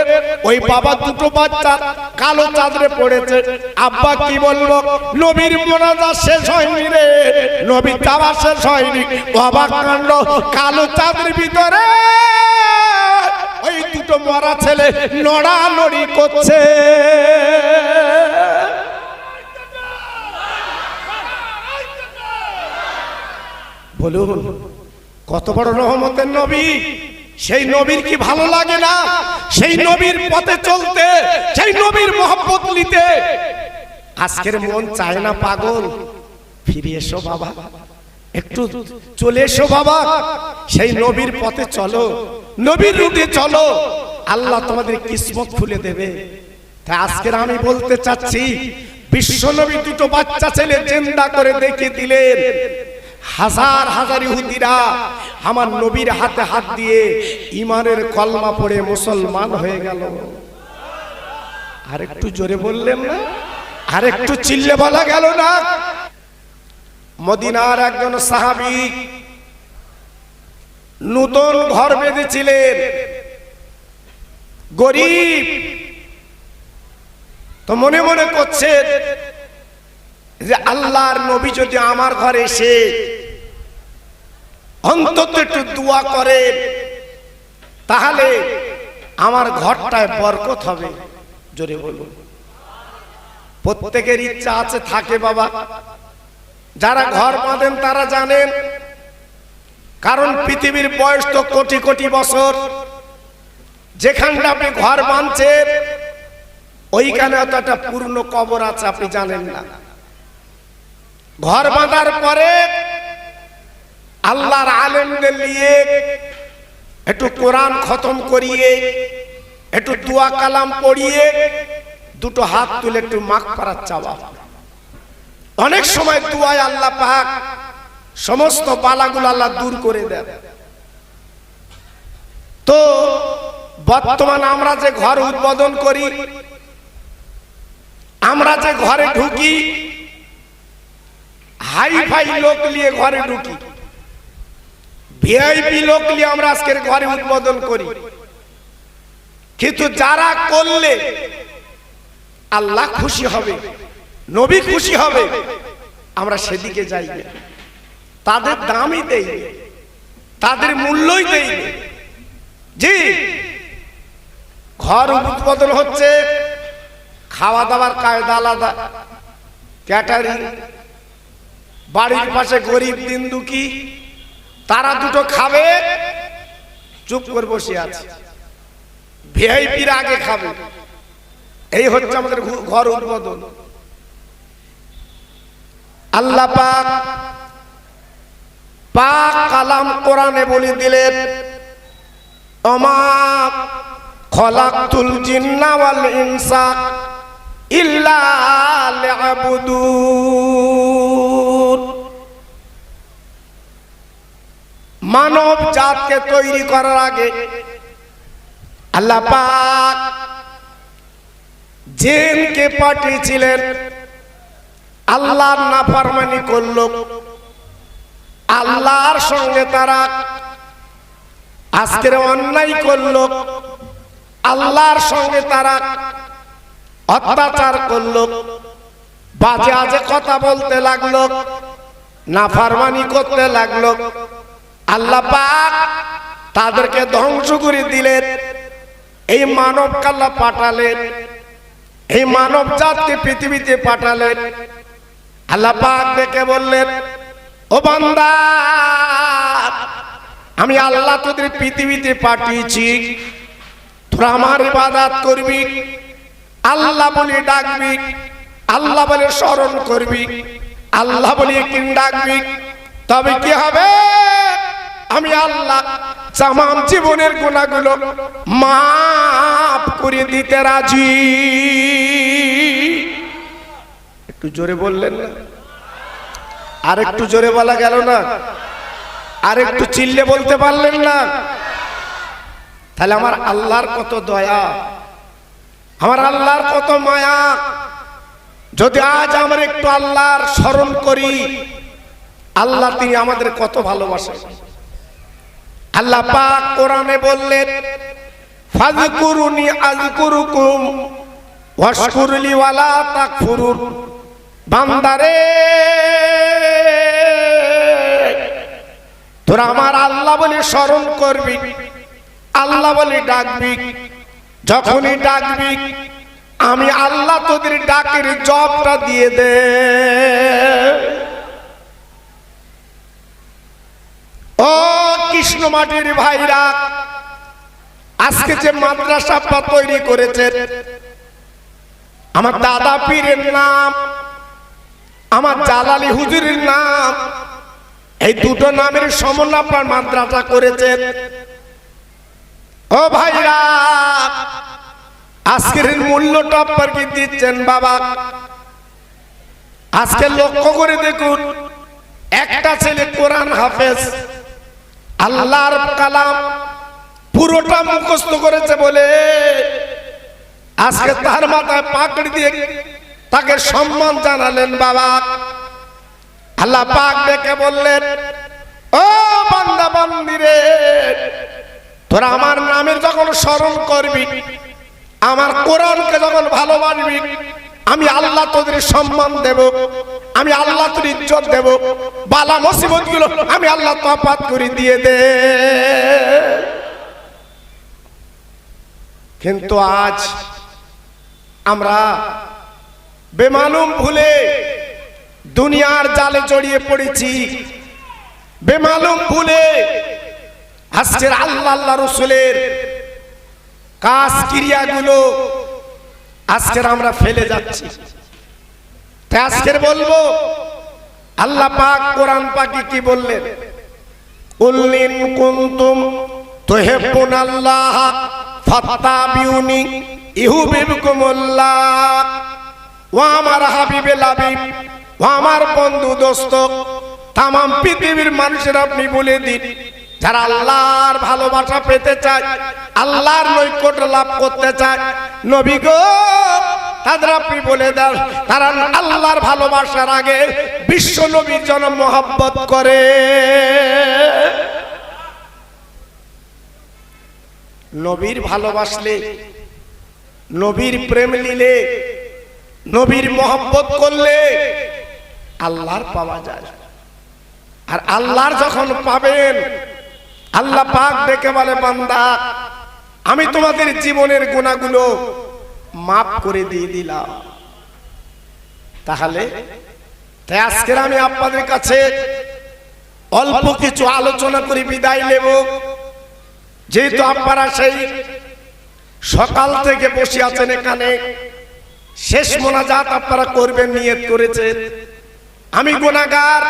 ওই বাবা দুটো বাচ্চা কালো চাদরে পড়েছে। আব্বা কি বলবো, নবীর মোনাজাত শেষ হয়নি রে, নবীর চাওয়া শেষ হয়নি। বাবা কাণ্ড, কালো চাদরের ভিতরে ওই দুটো মরা ছেলে নড়ানড়ি করছে। বলুন কত বড় রহমতের নবী। সেই নবীর কি ভালো লাগে না? সেই নবীর পথে চলতে, সেই নবীর মহব্বত নিতে আজকের মন চায় না পাগল? ফিরে এসো বাবা, একটু চলে এসো বাবা, সেই নবীর পথে চলো, নবীর রূপে চলো, আল্লাহ তোমাদের কিসমত খুলে দেবে। তাই আজকের আমি বলতে চাচ্ছি, বিশ্ব নবী দুটো বাচ্চা ছেলে জিন্দা করে দেখিয়ে দিলেন। হাজার হাজার ইহুদিরা আমার নবীর হাতে হাত দিয়ে ঈমানের কলমা পড়ে মুসলমান হয়ে গেল। আরেকটু জোরে বললেন না? আরেকটু চিল্লে বলা গেল না? মদিনার একজন সাহাবী নতুন ঘর বেঁধেছিলেন, গরিব, তো মনে মনে করছেন যে আল্লাহর নবী যদি আমার ঘরে এসে অন্তত একটু দোয়া করে তাহলে আমার ঘরটায় বরকত হবে। জোরে বলুন। প্রত্যেকের ইচ্ছা আছে, থাকে বাবা। যারা ঘর বাঁধেন তারা জানেন, কারণ পৃথিবীর বয়স তো কোটি কোটি বছর। যেখানটা আপনি ঘর বাঁধছেন ওইখানে হয়তো একটা পূর্ণ কবর আছে, আপনি জানেন না। ঘর বাঁধার পরে আল্লাহর আলেমদের নিয়ে একটু কোরআন খতম করিয়ে, একটু দোয়া কালাম পড়িয়ে, দুটো হাত তুলে একটু মাগফিরাত চাওয়া। অনেক সময় দোয়ায় আল্লাহ পাক সমস্ত বালাগুলো আল্লাহ দূর করে দেন। তো বর্তমান আমরা যে ঘর উদ্বোধন করি, আমরা যে ঘরে ঢুকি, হাই ফাই লোক নিয়ে ঘরে ঢুকি, ভিআইপি লোক নিয়ে আমরা আজকের ঘরে উদ্বোধন করি। কিন্তু যারা করলে আল্লাহ খুশি হবে, নবী খুশি হবে, আমরা সেদিকে যাই না। তাদের দামই দেই, তাদের মূল্যই দেই। জি, ঘর উদ্বোধন হচ্ছে, খাওয়া দাওয়ার কায়দা আলাদা, ক্যাটারিং। বাড়ির পাশে গরিব দিন দুঃখী, তারা দুটো খাবে, চুপ করে বসে আছে, ভিআইপির আগে খাবে। এই হচ্ছে আমাদের ঘর উদ্বোধন। আল্লাহ পাক পাক কালাম কোরআনে বলে দিলেন, ওমা খলাকতুল জিন্না ওয়াল ইনসা ইল্লা লিয়াবুদুন। মানব জাতকে তৈরি করার আগে আল্লাহ পাক জিনকে পাঠিয়েছিলেন। আল্লাহর নাফরমানি করলো, আল্লাহর সঙ্গে তারা আজকের অন্যায় করলো, আল্লাহর সঙ্গে তারা অত্যাচার করলো, বাজে আজে কথা বলতে লাগলো, নাফরমানি করতে লাগলো। আল্লাহ পাক তাদেরকে ধ্বংস করে দিলেন। এই মানবকে আল্লাহ পাঠালেন, এই মানব জাতকে পৃথিবীতে পাঠালেন। আল্লাহ পাক দেখে বললেন, ও বান্দা, আমি আল্লাহ তোদের পৃথিবীতে পাঠিয়েছি, তোরা আমার ইবাদত করবি, আল্লাহ বলে ডাকবি, আল্লাহ বলে স্মরণ করবি, আল্লাহ বলে কিন ডাকবি, তবে কি হবে? আমি আল্লাহ তামাম জীবনের গুনাহগুলো মাফ করে দিতে রাজি। একটু জোরে বললেন না? আর একটু জোরে বলা গেল না? আর একটু চিল্লে বলতে পারলেন না? তাহলে আমার আল্লাহর কত দয়া, আমার আল্লাহর কত মায়া। যদি আজ আমরা একটু আল্লাহর স্মরণ করি, আল্লাহ তিনি আমাদের কত ভালোবাসেন। আল্লাহ পাক কোরআনে বললেন, ফাযকুরুনি আযকুরুকুম ওয়াশকুরলি ওয়ালা তাকফুরুন। বান্দারে, তোরা আমার আল্লাহ বলে স্মরণ করবি, আল্লাহ বলে ডাকবি। যখনই ডাকবি আমি আল্লাহ তোদের ডাকের জবাবটা দিয়ে দে। ও কৃষ্ণ মাটির ভাইরা, আজকে যে মাদ্রাসাটা তৈরি করেছেন, আমার দাদা পীরের নাম, আমার জালালি হুজুরের নাম, এই দুটো নামের সমন্বয় আপনার মাদ্রাসা করেছেন। ও ভাইরা, আজকের মূল্যটা আপনার কি দিচ্ছেন বাবা? আজকে লক্ষ্য করে দেখুন, একটা ছেলে কোরআন হাফেজ, আল্লাহর কালাম পুরোটা মুখস্থ করেছে বলে আজকে তার মাথায় পাগড়ি দিয়ে তাকে সম্মান জানালেন বাবা। আল্লাহ পাক ডেকে বললেন, ও বান্দা বান্দি রে, তোরা আমার নামের যখন স্মরণ করবি, আমার কোরআনকে যখন ভালোবাসবি, আমি আল্লাহ তোদের সম্মান দেব, আমি আল্লাহ তোর ইজ্জত দেব, বালা মুসিবত গুলো আমি আল্লাহ তফাত করে দিয়ে দে। কিন্তু আজ আমরা বেমালুম ভুলে দুনিয়ার জালে জড়িয়ে পড়েছি, বেমালুম ভুলে আজকের আল্লাহ আল্লাহ রসুলের কাজ ক্রিয়াগুলো আজকের আমরা ফেলে যাচ্ছি। তাই আজকের বলবো, আল্লাহ পাক কোরআন পাকে কি বললেন? কুল ইন কুনতুম তুহিব্বুনাল্লাহ ফাত্তাবিউনি ইউহিব্বুকুমুল্লাহ। ও আমার হাবিবে লাবিব, ও আমার বন্ধু দোস্ত, তাম পৃথিবীর মানুষের আপনি বলে দিন, যারা আল্লাহর ভালোবাসা পেতে চায়, আল্লাহর নৈকট্য লাভ করতে চায়, নবী গো তাদের আপনি বলে দেন, তারা আল্লাহর ভালোবাসার আগে বিশ্ব নবীর জন্য মহব্বত করে। নবীর ভালোবাসলে, নবীর প্রেম নিলে, নবীর মহব্বত করলে আল্লাহর পাওয়া যায়। আর আল্লাহর যখন পাবেন, আল্লাহ পাক ডেকে বলে, বান্দা আমি তোমাদের জীবনের গুনাহগুলো মাফ করে দিয়ে দিলাম। তাহলে তাই আজকে আমি আপনাদের কাছে অল্প কিছু আলোচনা করে বিদায় নেব। যেহেতু আপনারা সেই সকাল থেকে বসে আছেন এখানে, শেষ মোনাজাত আপনারা করবেন নিয়ত করেছেন। আমি গুনাহগার,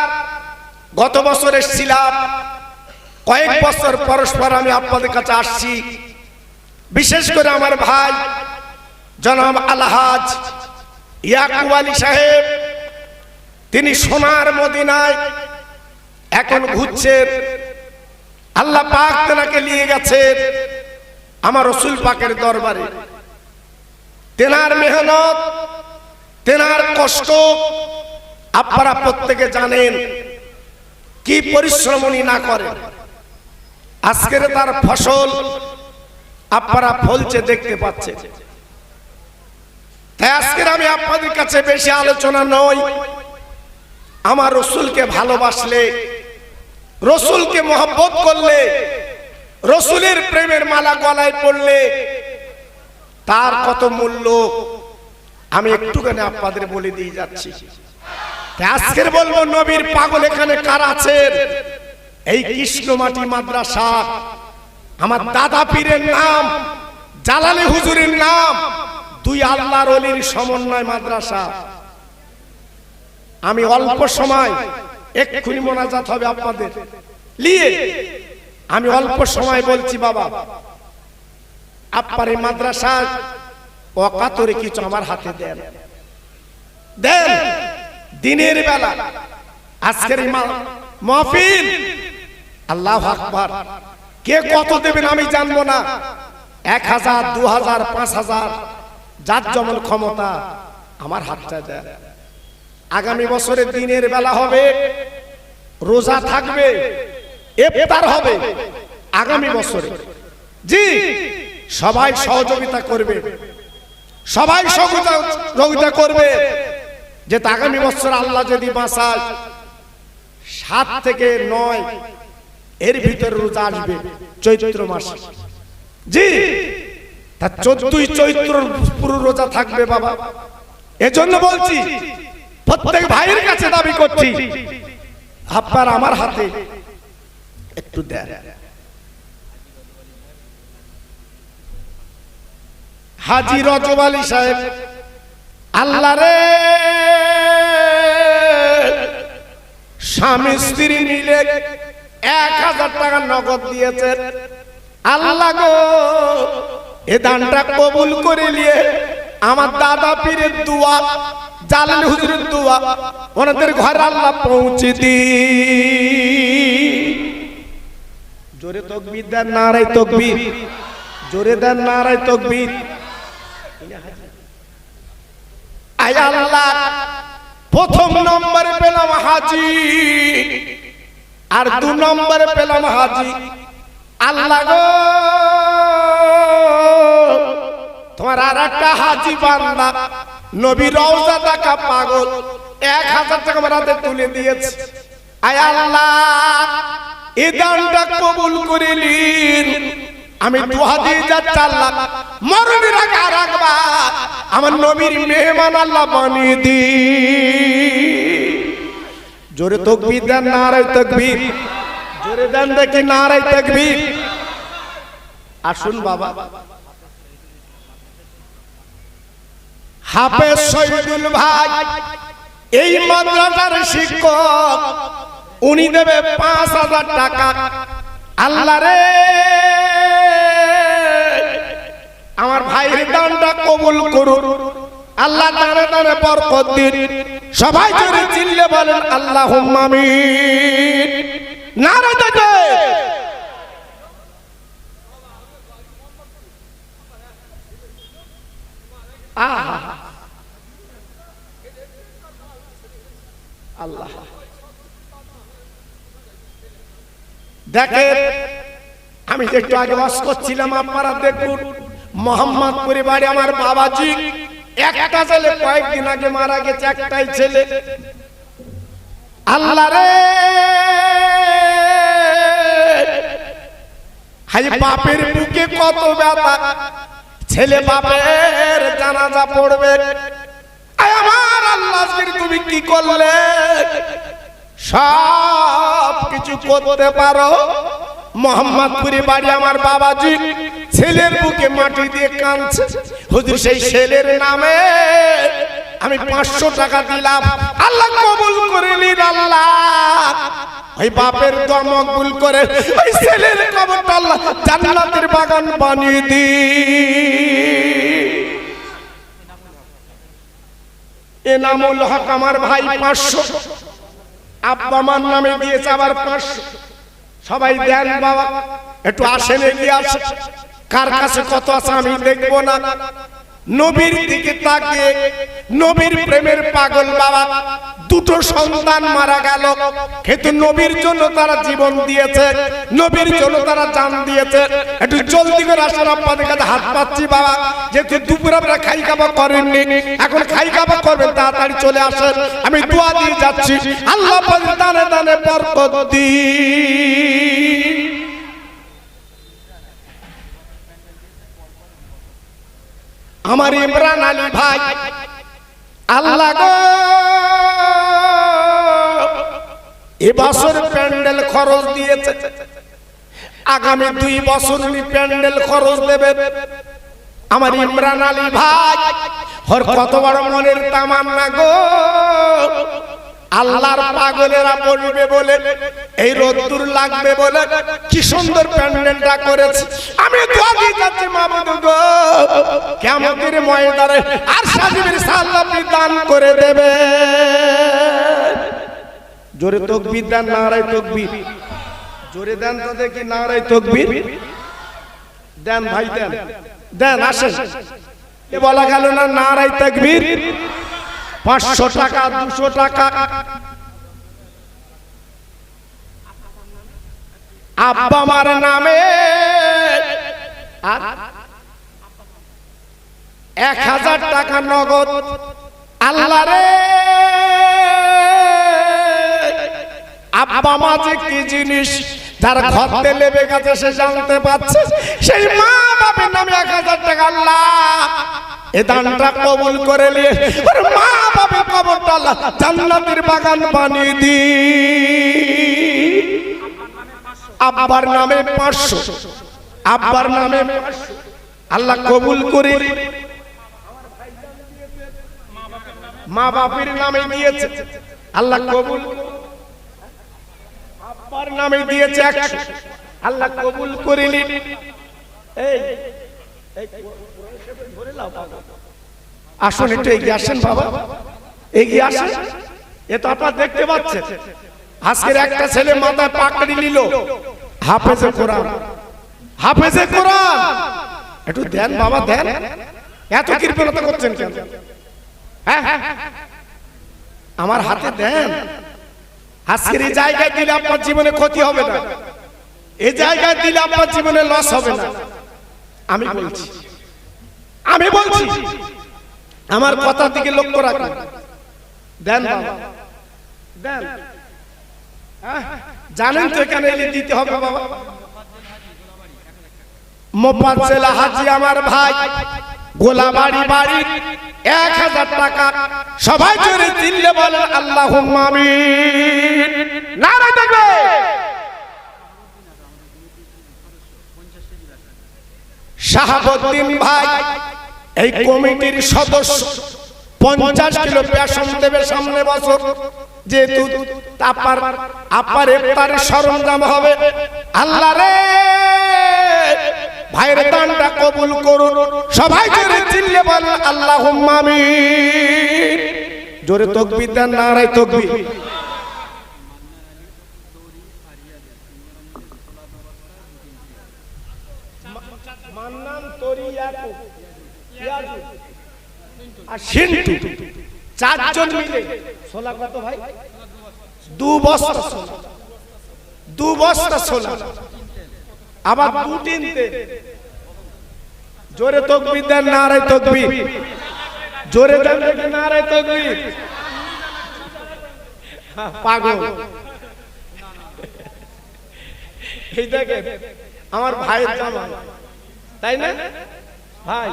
গত বছর এসেছিলাম, কয়েক বছর পরস্পর আমি আপনাদের কাছে আসছি। বিশেষ করে আমার ভাই জনাব আলহাজ ইয়াকুব আলী সাহেব, তিনি সোনার মদিনায় এখন ঘুরছেন। আল্লাহ পাক তেনাকে নিয়ে গেছেন আমার রসুল পাকের দরবারে। তেনার মেহনত, তেনার কষ্ট আপনারা প্রত্যেকে জানেন, কি পরিশ্রম উনি না করেন। আজকের তার ফসল আপনারা ফলছে দেখতে পাচ্ছেন। তাই আজকের আমি আপনাদের কাছে বেশি আলোচনা নই। আমার রসুলকে ভালোবাসলে, রসুলকে মহব্বত করলে, রসুলের প্রেমের মালা গলায় পড়লে তার কত মূল্য আমি একটুখানি আপনাদের বলে দিয়ে যাচ্ছি। আজকের বলবো, নবীর পাগল এখানে কারা আছেন? এই কৃষ্ণমাটি মাদ্রাসা, আমার দাদা পীরের নাম, জালালি হুজুরের নাম, দুই আল্লাহর ওলির সমন্বয় মাদ্রাসা। আমি অল্প সময়, এক্ষুনি মোনাজাত হবে আপনাদের নিয়ে, আমি অল্প সময় বলছি বাবা, আপনার এই মাদ্রাসা অকাতরে কিছু আমার হাতে দেন, দেন। দিনের বেলা আজকের এই মাহফিল, আল্লাহু আকবার, কে কত দেবেন আমি জানবো না, 1000, 2000, 5000, যার যেমন ক্ষমতা আমার হাতটা দেন। আগামী বছরে দিনের বেলা হবে, রোজা থাকবে, ইফতার হবে আগামী বছরে। জি, সবাই সহযোগিতা করবে, সবাই সহযোগিতা করবে, যে আগামী বছর আল্লাহ যদি বাঁচায় 7 থেকে 9 এর ভিতরে রোজা আসবে চৈত্র মাসে। জি, তা 14ই চৈত্র পুরো রোজা থাকবে বাবা। এজন্য বলছি, প্রত্যেক ভাইয়ের কাছে দাবি করছি, আপনার আমার হাতে একটু দেন। হাজী রজব আলী সাহেব আল্লাহ রে স্বামী স্ত্রী মিলে 1000 টাকা নগদ দিয়েছেন। আল্লাহ গো, এ দানটা কবুল করে নিয়ে আমার দাদা পীরের দোয়া, জালাল হুজুরের দোয়া ওনাদের ঘরে আল্লাহ পৌঁছে দি। জোরে তাকবীর দেন, নারায়ে তাকবীর, জোরে দেন নারায়ে তাকবীর। আয় আল্লাহ, প্রথম নম্বরে পেলাম হাজী, আর 2 নম্বরে পেলাম হাজী। আল্লাহ গো, তোমার আর একটা হাজী বান্দা নবী রওজা দেখা পাগল 1000 টাকা আমার হাতে তুলে দিয়েছে। আয় আল্লাহ, এই দানটা কবুল করে নিন। আমি 2004 লাখ মরণের আগে আর একবার আমার নবীর মেহমান আল্লাহ বানিয়ে দি। জোরে তাকবীর দেন, নারায়ে তাকবীর, জোরে দেন দেখি নারায়ে তাকবীর। আসুন বাবা, হাফেজ শহীদুল ভাই এই মাদ্রাসার শিক্ষক, উনি দেবে 5000 টাকা। আল্লাহ রে, আমার ভাইয়ের দানটা কবুল করুন, আল্লাহ দানে দানে বরকত দিন। সবাই জোরে চিল্লে বলেন আল্লাহুম্মা আমিন। নারে দাদা, আল্লাহ দেখেন, আমি যে একটু আগে ওয়াজ করছিলাম, আপনারা দেখুন, মোহাম্মদপুরে বাড়ি আমার বাবাজি। একটা ছেলে কয়েকদিন আগে মারা গেছে, একটাই ছেলে। আল্লাহ রে, হাই বাপের বুকে কত ব্যথা, ছেলে বাপের জানাজা পড়বে। আয় আমার আল্লাহ, তুমি কি করলে? সব কিছু করতে পারো। মোহাম্মদপুরে বাড়ি আমার বাবাজি, ছেলের বুকে মাটি দিয়ে কাঁদছে। হুজুর, সেই ছেলের নামে আমি 500 টাকা দিলাম, আল্লাহ কবুল করে নিন। আল্লাহ, ওই বাপের দোয়া মকবুল করে ওই ছেলের কবরটা আল্লাহ জান্নাতের বাগান বানিয়ে দি। এনামুল হক আমার ভাই 500, আব্বা আমার নামে দিয়েছে আবার 500। সবাই দেন বাবা, একটু আসেন, এগিয়ে আসেন। কার কাছে কত আছে আমি দেখবো না। নবীর দিকে তাকিয়ে, নবীর প্রেমের পাগল বাবা, 2টো সন্তান মারা গেল, কিন্তু নবীর জন্য তারা জীবন দিয়েছে, নবীর জন্য তারা জান দিয়েছে। একটু জলদি করে আসেন, আপনাদের কাছে হাত পাচ্ছি বাবা। যেহেতু দুপুরে আপনারা খাই খাওয়া করেননি, এখন খাই খাওয়া করবেন, তাড়াতাড়ি চলে আসেন। আমি দোয়া দিয়ে যাচ্ছি, আল্লাহ পাকের দানে দানে বরকত দিন। আমার ইমরান আলী ভাই, আল্লাহ গো, এবছর প্যান্ডেল খরচ দিয়েছে, আগামী 2 বছর উনি প্যান্ডেল খরচ দেবেন। আমার ইমরান আলী ভাই, ওর কত বড় মনের তামান্না গো। আল্লাহর পাগলেরা বলবে বলে, এই রোদ্দুর লাগবে বলে কি সুন্দর প্যান্ডেলটা করেছে। আমি দোয়া দিয়ে যাচ্ছি, মাবুদ গো, কিয়ামতের ময়দানে আর সাজিবের সাল্লাহ আপনি দান করে দেবে। জোরে তাকবীর দেন, নারায়ে তাকবীর, জোরে দেন তো দেখি নারায়ে তাকবীর দেন ভাই, দেন দেন, আসেন। এ বলা গেল না নারায়ে তাকবীর। 500 টাকা 200 টাকা আব্বা মার নামে আর 1000 টাকা নগদ। আল্লাহ রে আব্বা মা যে কি জিনিস, যার ঘরতে লেবে গেছে সে জানতে পারছে। সেই মা বাবার নামে 1000 টাকা আল্লাহ এ দানটা কবুল করে নিয়ে আর মা বাবার কবরটা আল্লাহ জান্নাতের বাগান বানিয়ে দি। আব্বার নামে 500, আব্বার নামে 500 আল্লাহ কবুল করে। মা বাপের নামে দিয়েছে আল্লাহ কবুল। আব্বার নামে দিয়েছে 100 আল্লাহ কবুল করে নিন। এই আসুন একটু এগিয়ে আসেন বাবা, এগিয়ে আসেন। এ তো আপনারা দেখতে পাচ্ছেন আজকের একটা ছেলে মাথায় পাকড়ি নিল, হাফেজে কোরআন, হাফেজে কোরআন। একটু দেন বাবা দেন, এত কৃপণতা করছেন কেন? হ্যাঁ আমার হাতে দেন। আজকের এই জায়গায় দিলে আপনার জীবনে ক্ষতি হবে না, এই জায়গায় দিলে আপনার জীবনে লস হবে না। আমি বলছি, আমি বলছি, আমার কথার দিকে লক্ষ্য রাখুন। দেন বাবা দেন। জানেন তো এখানে এলে দিতে হবে বাবা। মোফাজ্জেল হাজী আমার ভাই, গোলাবাড়ি বাড়ি 1000 টাকা। সবাই জোরে চিল্লে বলেন আল্লাহুম্মা আমিন। নারে তাকবীর। শাহাবুদ্দিন ভাই এই কমিটির সদস্য, 50 কিলো পেশন দেবে সামনে বছর। যেহেতু আপার ইফতারের সরঞ্জাম হবে, আল্লাহ রে ভাইয়ের দানটা কবুল করুন। সবাই জোরে চিল্লে বলেন আল্লাহুম্মা আমিন। জোরে তাকবীর দেন, নারে তাকবীর। মান্নান তরিয়াকু ইয়াজু আর সিন্টু 4 জন মিলে সোলা কত ভাই? 2 বস্তা সোলা, 2 বস্তা সোলা, আবার 2 টিন তেল। জোরে তাকবীর দেন, নারে তাকবীর। জোরে দেন দেখি, নারে তাকবীর। পাগল এই দেখেন আমার ভাইয়ের জামা, তাই না ভাই?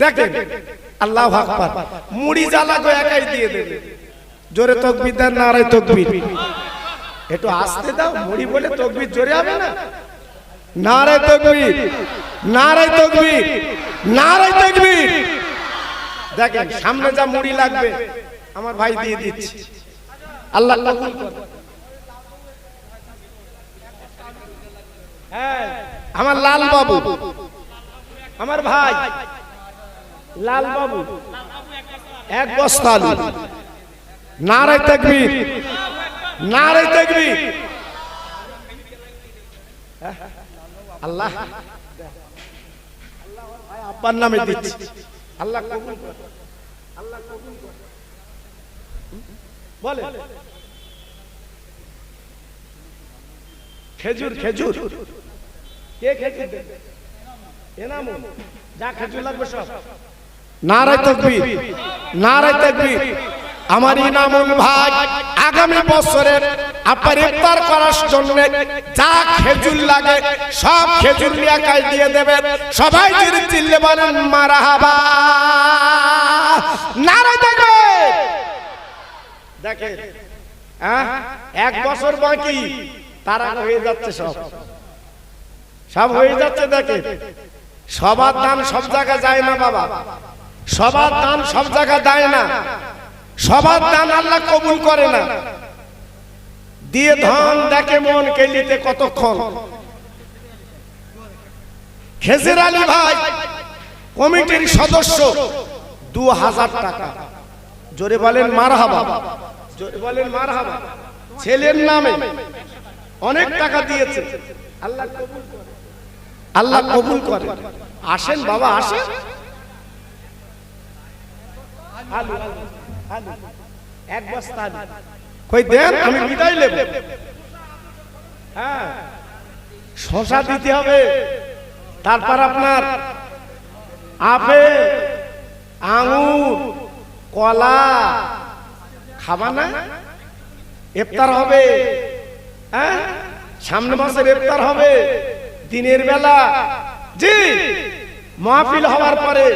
দেখেন আল্লাহু আকবার, মুড়ি জ্বালা গো একাই দিয়ে দেবে। জোরে তাকবীর দেন, নারে তাকবীর। একটু আস্তে দাও, মুড়ি বলে তাকবীর জোরে হবে না। নারে তাকবীর, নারে তাকবীর, নারে তাকবীর। দেখেন সামনে যা মুড়ি লাগবে আমার ভাই দিয়ে দিচ্ছে। আল্লাহ কবুল করুন। হ্যাঁ আমার লাল বাবু, আমার ভাই লাল বাবু 1 বস্তা আলু। নারে তাকবীর, নারে তাকবীর। আল্লাহ আব্বার নামে দিচ্ছি, আল্লাহ কবুল করে, আল্লাহ কবুল করে। বলে খেজুর, খেজুর কে খেজুর দেবে? এনামুল, যা খেজুর লাগবে সব। নারে তাকবীর, নারে তাকবীর। আমার ইনামুল ভাই আগামী বছরের আপনার ইফতার করার জন্য যা খেজুর লাগে সব খেজুর একাই দিয়ে দেবেন। সবাই যদি চিল্লে বলেন মারহাবা, নারে তাকবীর। দেখেন 1 বছর বাকি, তার আগে হয়ে যাচ্ছে, সব সব হয়ে যাচ্ছে। দেখেন সবার দান সব জায়গায় যায় না বাবা, সবার দান সব জায়গায় দেয় না, সবার দান আল্লাহ কবুল করে না। দিয়ে ধন দেখে মন কেলিতে কতক্ষণ। খেজর আলী ভাই কমিটির সদস্য 2000 টাকা। জোরে বলেন মারহাবা, জোরে বলেন মারহাবা। ছেলের নামে অনেক টাকা দিয়েছে, আল্লাহ কবুল করে, আল্লাহ কবুল করে। আসেন বাবা আসেন। আলু এক বস্তা আলু কই দেন, আমি বিদায় নেব। হ্যাঁ, শশা দিতে হবে, তারপর আপনার আপেল, আঙুর, কলা খাবা না? ইফতার হবে। হ্যাঁ, সামনে মাসের ইফতার হবে দিনের বেলা। জি, মাহফিল হওয়ার পরে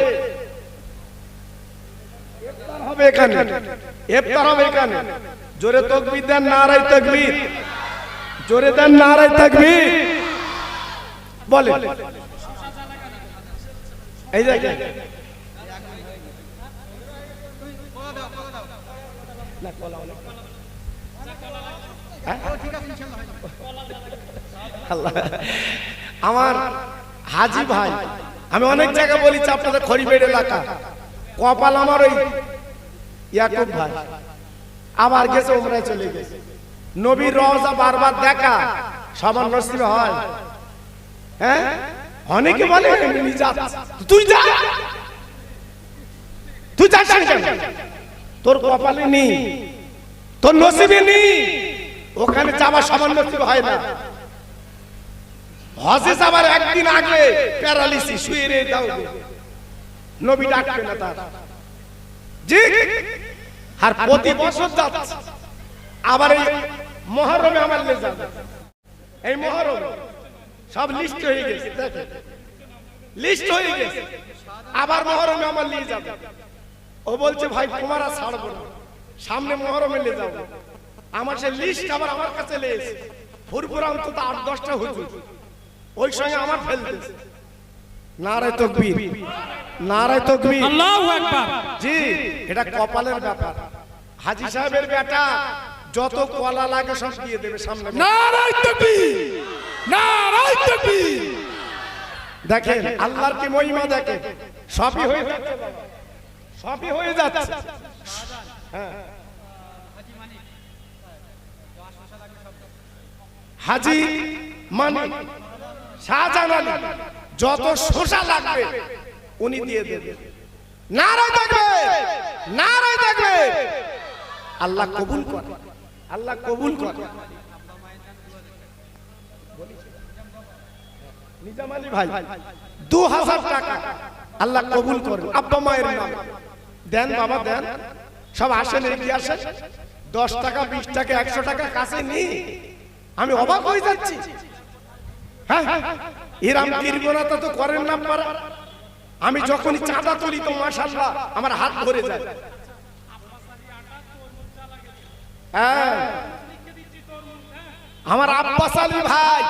ইফতার হবে এখানে, ইফতার হবে এখানে। জোরে তাকবীর দেন, নারায়ে তাকবীর। জোরে দেন, নারায়ে তাকবীর। বলে এই দেখেন, আমার হাজি ভাই, আমি অনেক জায়গায় বলেছি আপনাদের খড়িবেড় এলাকা, কপাল আমার ওই ইয়াকুব ভাই আবার গেছে উমরায় চলে গেছে। নবীর রওজা বারবার দেখা সবার নসিবে হয়? হ্যাঁ, অনেকে বলে তুই যা, তুই যাস কেন? তোর কপালে নেই, তোর নসিবে নেই, ওখানে যাওয়া সবার নসিবে হয় না। হজে যাবার একদিন আগে প্যারালিসিস, শুয়ে রে দাও, নবী ডাকবে না তার। জি, আর প্রতি বছর যাচ্ছে। আবার এই মুহররমে আমার লে যাবে, এই মুহররম সব লিস্ট হয়ে গেছে, দেখেন লিস্ট হয়ে গেছে। আবার মুহররমে আমার নিয়ে যাবে। ও বলছে ভাই তোমার আর ছাড়বো না, সামনে মুহররমে নিয়ে যাবো। আমার সেই লিস্ট আবার আমার কাছে লেগেছে, ফুরফুরা অন্তত 8-10টা হুজুর ওই সঙ্গে আমার ফেলতেছে। নারায়ে তাকবীর, নারায়ে তাকবীর, আল্লাহু আকবার। জি, এটা কপালের ব্যাপার। হাজী সাহেবের বেটা যত কলা লাগে সব দিয়ে দেবে সামনে। নারায়ে তাকবীর, নারায়ে তাকবীর। দেখেন আল্লাহর কি মহিমা, দেখেন সবই হয়ে যাচ্ছে, সবই হয়ে যাচ্ছে। হ্যাঁ, হাজী মানিক, শাহজাহান আলী, যত শোষা লাগবে উনি দিয়ে দেবেন। নারায়ে তাকবীর, নারায়ে তাকবীর। আল্লাহ কবুল করে, আল্লাহ কবুল করে। নিজাম আলী ভাই 2000 টাকা আল্লাহ কবুল করেন আব্বা মায়ের নামে। দেন বাবা দেন, সব আসেন, এগিয়ে আসেন। 10 টাকা, 20 টাকা, 100 টাকা কাছে নেই। আমি অবাক হয়ে যাচ্ছি। হ্যাঁ, এরম কৃপণতা তো করেন না আপনারা। আমি যখনই চাঁদা তুলি তো মাশাআল্লাহ আমার হাত ধরে যায়। হ্যাঁ, আমার আব্বাস আলী ভাই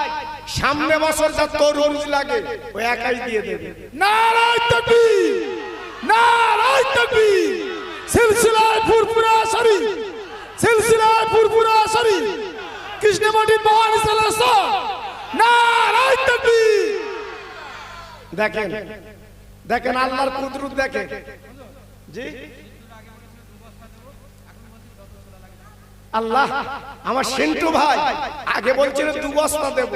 সামনে বছর যা তরমুজ লাগে ও একাই দিয়ে দেবে। নারায়ে তাকবীর, নারায়ে তাকবীর। সিলসিলায়ে ফুরফুরা শরীফ, সিলসিলায়ে ফুরফুরা শরীফ, কৃষ্ণমাটির ভবানী সালাসা। নারায়ে তাকবীর। দেখেন, দেখেন আল্লাহর কুদরত দেখেন। জি, আল্লাহ আমার সিন্টু ভাই আগে বলছিল 2 বস্তা দেব,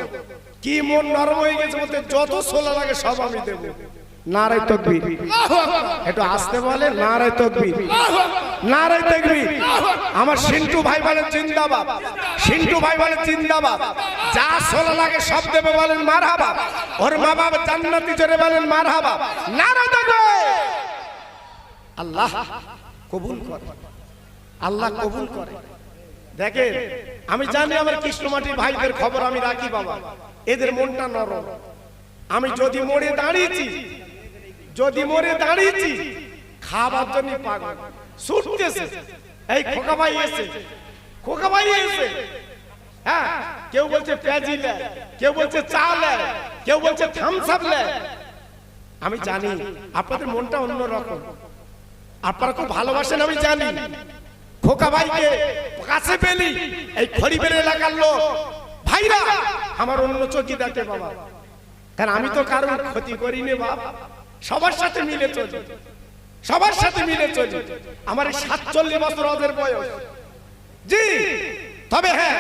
কি মন নরম হয়ে গেছে, বলতে যত ছোলা লাগে সব আমি দেব। নারায়ে তাকবীর, একটু আসতে বলে। নারায়ে তাকবীর, নারায়ে তাকবীর। আমার সিন্টু ভাই বলে জিন্দাবাদ, সিন্টু ভাই বলে জিন্দাবাদ। যা ছোলা লাগে সব দেবে বলেন মারহাবা। ওর মা বাবা জান্নাতি জোরে বলেন মারহাবা। নারায়ে তাকবীর। আল্লাহ কবুল করে, আল্লাহ কবুল করে। দেখেন আমি জানি আমার কৃষ্ণমাটির ভাইদের খবর আমি রাখি বাবা, এদের মনটা নরম। আমি যদি মরে দাঁড়িয়েছি, যদি মরে দাঁড়িয়েছি খাবার জন্য পাগল ছুটতেছে। এই খোকা ভাই এসে, খোকা ভাই এসে। হ্যাঁ, কেউ বলছে পেঁয়াজি লে, কেউ বলছে চা লে, কেউ বলছে থামস আপ লে। আমি জানি আপনাদের মনটা অন্যরকম, আপনারা খুব ভালোবাসেন আমি জানি। খোকা ভাইকে কাছে পেলি এই খড়িবেড় এলাকার লোক ভাইরা আমার অন্য চোখে দেখে বাবা, কারণ আমি তো কারোর ক্ষতি করিনি বাবা, সবার সাথে মিলে চলি, সবার সাথে মিলে চলি। আমার 47 বছর ওদের বয়স। জি, তবে হ্যাঁ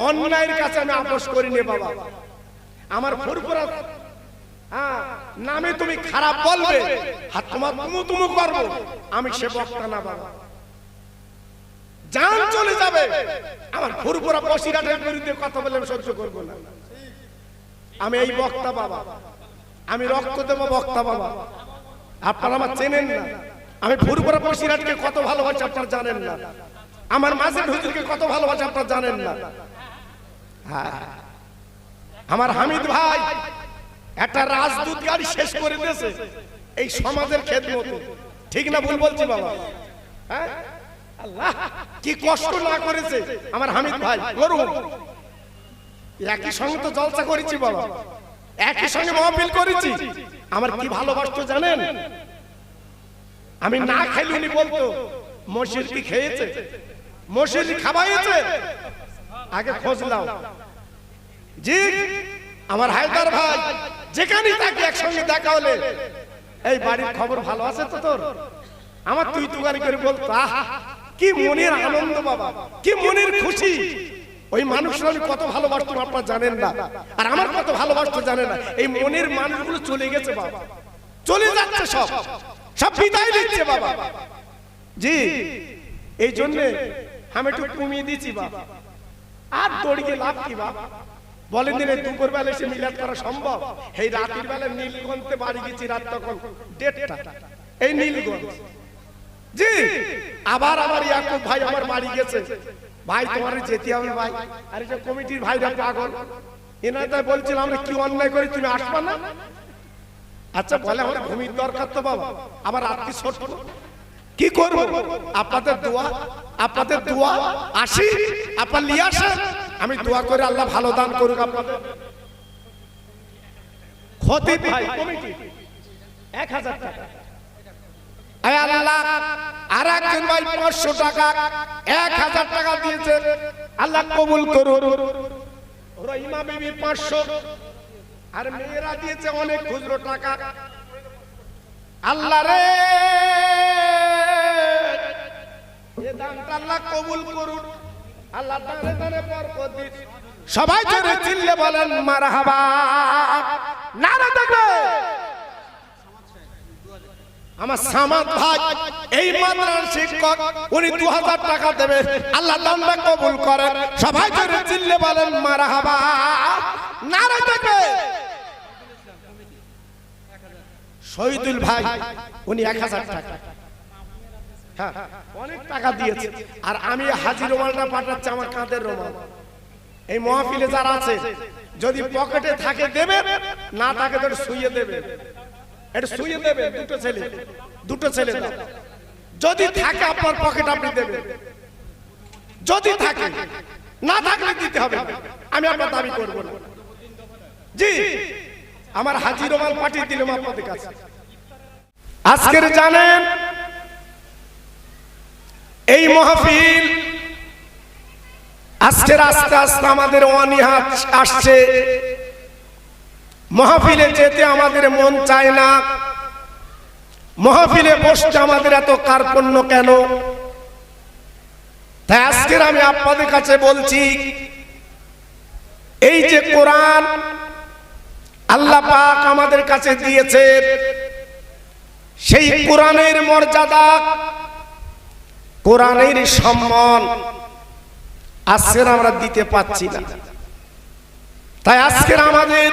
অন্যায়ের কাছে আমি আপোষ করিনি বাবা। আমার ফুরফুরা নামে তুমি খারাপ বলবে, আর তোমার তুমু করবো, আমি সে বক্তা না বাবা। জান চলে যাবে, আমার ফুরফুরা বসিরহাটের বিরুদ্ধে কথা বলে আমি সহ্য করব না। আমি এই বক্তা বাবা, আমি রক্ত দেব বক্তা বাবা, আপনারা আমার চেনেন না। আমি ফুরফুরা বসিরহাটকে কত ভালোবাসি আপনারা জানেন না, আমার মাঝে হুজুরকে কত ভালোবাসি আপনারা জানেন না। হ্যাঁ, আমার হামিদ ভাই একটা রাজদূত গাড়ি শেষ করে দিয়েছে এই সমাজের খেদমতে, ঠিক না ভুল বলছি বাবা? হ্যাঁ, আল্লাহ কি কষ্ট না করেছে আমার হামিদ ভাই। করুন, একই সঙ্গে তো জলসা করেছি বাবা, একই সঙ্গে মাহফিল করেছি, আমার কি ভালোবাসতো জানেন? আমি না খাইলে উনি বলতো মসজিদ কি খেয়েছে, মসজিদ খাওয়াইছে, আগে খোঁজ নাও। জি আমার হায়দার ভাই যেখানেই থাকি একসঙ্গে দেখা হলে এই বাড়ির খবর ভালো আছে তো তোর, আমার তুই তুগারি করে বলতো। আহা কি মনের আনন্দ বাবা, কি মনের খুশি। ওই মানুষরা আমি কত ভালোবাসতাম আপনারা জানেন না, আর আমার কত ভালোবাসতো জানেন না। এই মনের মানুষগুলো চলে গেছে বাবা, চলে যাচ্ছে, সব সব বিদায় নিচ্ছে বাবা। জি এই জন্যে আমি একটু কমিয়ে দিচ্ছি বাবা, আর দড়িয়ে লাভ কি বাবা? বলেন দিনে দুপুর বেলা এসে মিলাদ করা সম্ভব? এই রাতের বেলা নীলগঞ্জে বাড়ি গেছি, রাত তখন 1:30, এই নীলগঞ্জ। জি আবার আমার ইয়াকুব ভাই আমার বাড়ি গেছে, ভাই তোমার যেতে হবে ভাই। আর এটা কমিটির ভাইরা পাগল, এনারা বলছিলাম আমরা কি অন্যায় করি তুমি আসবা না? আচ্ছা বলে আমার ভূমির দরকার তো বাবা, আবার রাত্রি ছোট কি করবো? আপনাদের দোয়া, আপনাদের দোয়া, আসি আপনার নিয়ে আসেন, আমি দোয়া করে আল্লাহ ভালো দান করুক আপনাদের। খতিব ভাই কমিটি 1000 টাকা, আল্লাহ আর একজন ভাই 500 টাকা, 1000 টাকা দিয়েছে, আল্লাহ কবুল করুন। রহিমা বিবি 500, আর মেয়েরা দিয়েছে অনেক খুচরো টাকা। আল্লাহ রে এ দানটা আল্লাহ কবুল করুন, আল্লাহ দানে দানে বরকত দিন। সবাই জোরে চিল্লে বলেন মারহাবা, নারা দেখবে। আমার সামাদ ভাই এই মাদ্রাসার শিক্ষক, উনি 2000 টাকা দেবেন, আল্লাহ দানটা কবুল করেন। সবাই জোরে চিল্লে বলেন মারহাবা, নারা দেখবে। শহীদুল ভাই উনি 1000 টাকা, হ্যাঁ অনেক টাকা দিয়েছে। আর আমি হাজি রুমালটা পাঠাচ্ছি, আমার কাঁধের রুমাল। এই মাহফিলে যারা আছে যদি পকেটে থাকে দেবে, না থাকে তো শুইয়ে দেবে, এটা শুইয়ে দেবে। দুটো ছেলে দাও, যদি থাকে আপনার পকেট আপনি দেবেন, যদি থাকে, না থাকলে দিতে হবে, আমি আপনার দাবি করব না। জি আমার হাজি রুমাল পাঠিয়ে দিলাম আপনাদের কাছে। আজকের জানেন এই মাহফিল আজকের আস্তে আস্তে আমাদের অনীহা আসছে, মাহফিলে যেতে আমাদের মন চায় না, মাহফিলে বসতে আমাদের এত কার্পণ্য কেন? তাই আজকের আমি আপনাদের কাছে বলছি, এই যে কোরআন আল্লাহ পাক আমাদের কাছে দিয়েছে, সেই কোরআনের মর্যাদা, কোরআনের সম্মান আজকের আমরা দিতে পাচ্ছি না। তাই আজকের আমাদের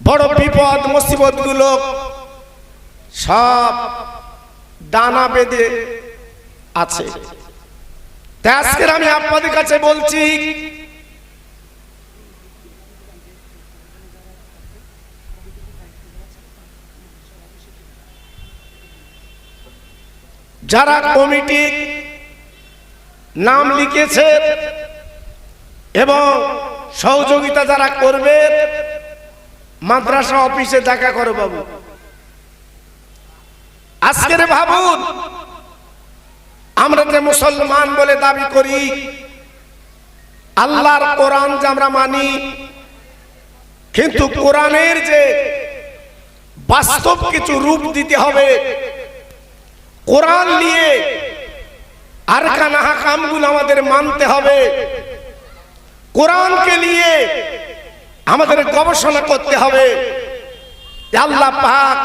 বড় বিপদ মুসিবত গুলো সব ডানা বেঁধে আছে। তাই আজকের আমি আপনাদের কাছে বলছি, যারা কমিটি নাম লিখেছে এবং সহযোগিতা যারা করবে, মাদ্রাসা অফিসে দেখা করো বাবু। আজকের ভাবুন, আমরা যে মুসলমান বলে দাবি করি, আল্লাহর কোরআন যে আমরা মানি, কিন্তু কোরআনের যে বাস্তব কিছু রূপ দিতে হবে, কোরআন নিয়ে আরকান আহকামগুলো আমাদের মানতে হবে, কোরআনকে নিয়ে আমাদের গবেষণা করতে হবে। আল্লাহ পাক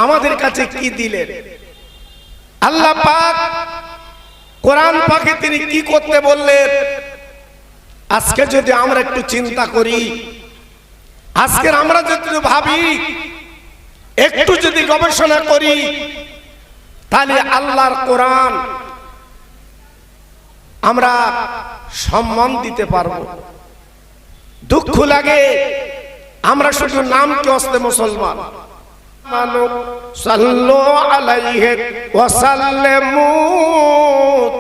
আমাদের কাছে কি দিলেন? আল্লাহ পাক কোরআন পাকে তিনি কি করতে বললেন? আজকে যদি আমরা একটু চিন্তা করি, আজকে আমরা যদি ভাবি, একটু যদি গবেষণা করি, তাহলে আল্লাহর কোরআন আমরা সম্মান দিতে পারবো। দুঃখ লাগে আমরা শুধু নামকে অস্তে মুসলমান। সাল্লু আলাইহি ওয়া সাল্লিমু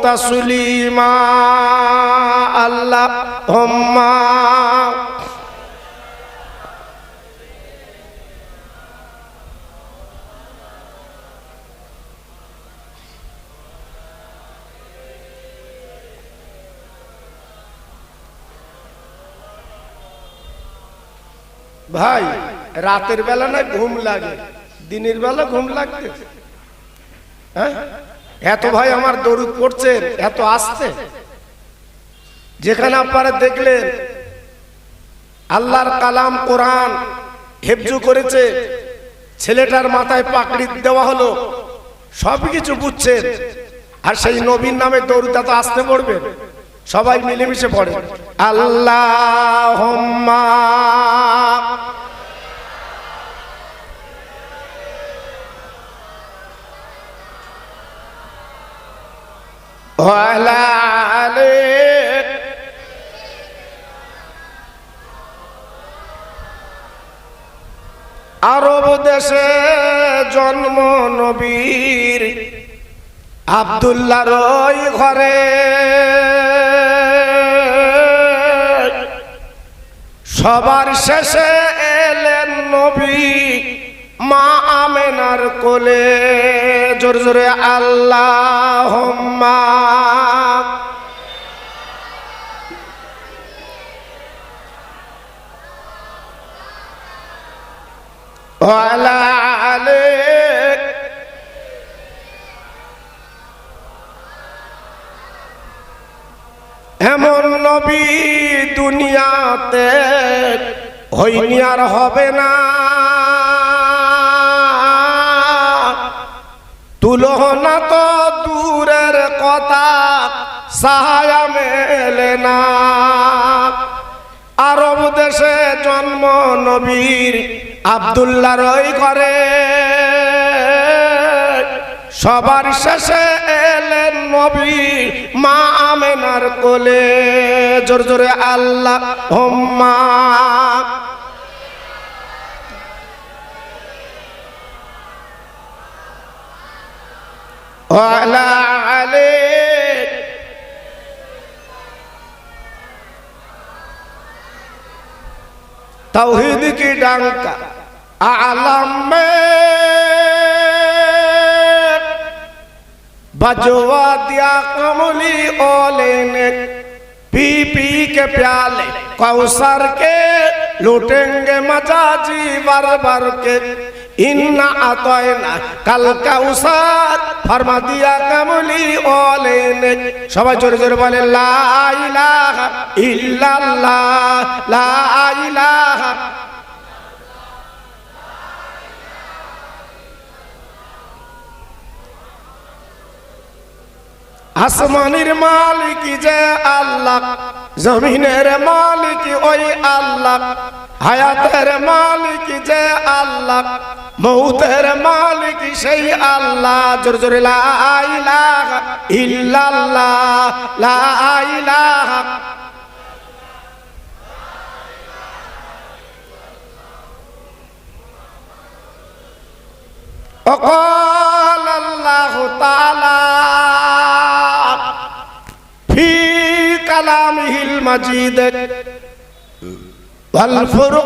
তাসলিমা। আল্লাহুম্মা ভাই, রাতের বেলা না ঘুম লাগে, দিনের বেলা ঘুম লাগতে? হ্যাঁ, এত ভাই আমার দরুদ পড়ছেন, এত আসছে। যেখানে আপনারা দেখলেন আল্লাহর কালাম কোরআন হেফজু করেছে, ছেলেটার মাথায় পাকড়ি দেওয়া হলো, সবকিছু বুঝছেন, আর সেই নবীর নামে দরুদ এত আসতে পড়বে, সবাই মিলেমিশে পড়ে আল্লাহুম্মা ওয়া আলা আলি। আরব দেশে জন্ম নবীর, আব্দুল্লাহর ওই ঘরে সবার শেষে এলেন নবী মা আমেনার কোলে। জোরে জোরে আল্লাহুম্মা ওয়া আলা আলি। এমন নবী দুনিয়াতে হয়নি আর হবে না, তুলনা তো দূরের কথা সাহায্য মেলে না। আরব দেশে জন্ম নবীর, আব্দুল্লাহর ওই ঘরে সবার শেষে এলেন নবী মা আমেনার কোলে। জোরে জোরে আল্লাহুম্মা ওয়া আলা আলি। तौहीद की डंका आलम में बजवा दिया कमली ओले ने, पी पी के प्याले कौसर के लूटेंगे मजा जी बर बर के। इन्ना आतोयना कल कौसर फरमा दिया कमली ओले ने। सबाई जोरे जोरे बोले ला इलाहा इल्लल्लाह, ला इलाहा। আসমানের মালিক যে আল্লাহ, জমিনের মালিক ওই আল্লাহ, হায়াতের মালিক যে আল্লাহ, মৌতের মালিক সেই আল্লাহ। জোরে জোরে লা ইলাহা ইল্লাল্লাহ, লা ইলাহা। وقال الله تعالى في كلامه المجيد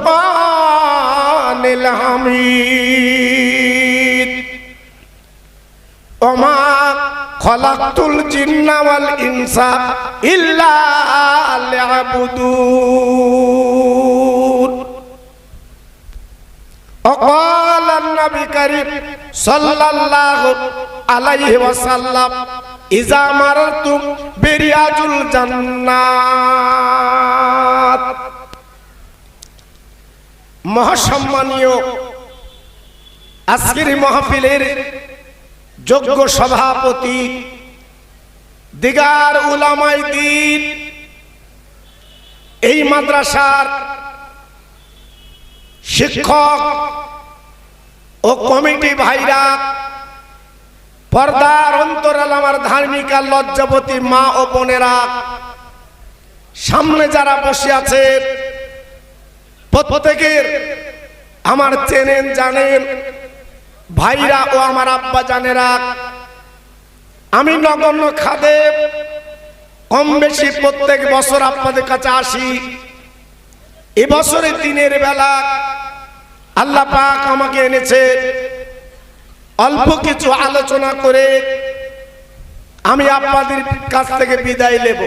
والفرقان الحميد وما خلقت الجن والإنس إلا ليعبدون وقال النبي الكريم صلى الله عليه وسلم إذا مررتم برياض الجنات। মহাসম্মানীয় আজকের মাহফিলের যোগ্য সভাপতি দিগার উলামায়ে দ্বীন, এই মাদ্রাসার শিক্ষক ও কমিটি ভাইরা, পর্দার অন্তরাল আমার ধার্মিক আর লজ্জাবতী মা ও বোনেরা, সামনে যারা বসে আছে প্রত্যেকের আমার চেনেন জানেন ভাইরা ও আমার আব্বা জানেরা, আমি নগণ্য খাদেম, কম বেশি প্রত্যেক বছর আপনাদের কাছে আসি। এবছরে দিনের বেলা আল্লাহ পাক আমাকে এনেছে, অল্প কিছু আলোচনা করে আমি আপনাদের কাছ থেকে বিদায় নেব।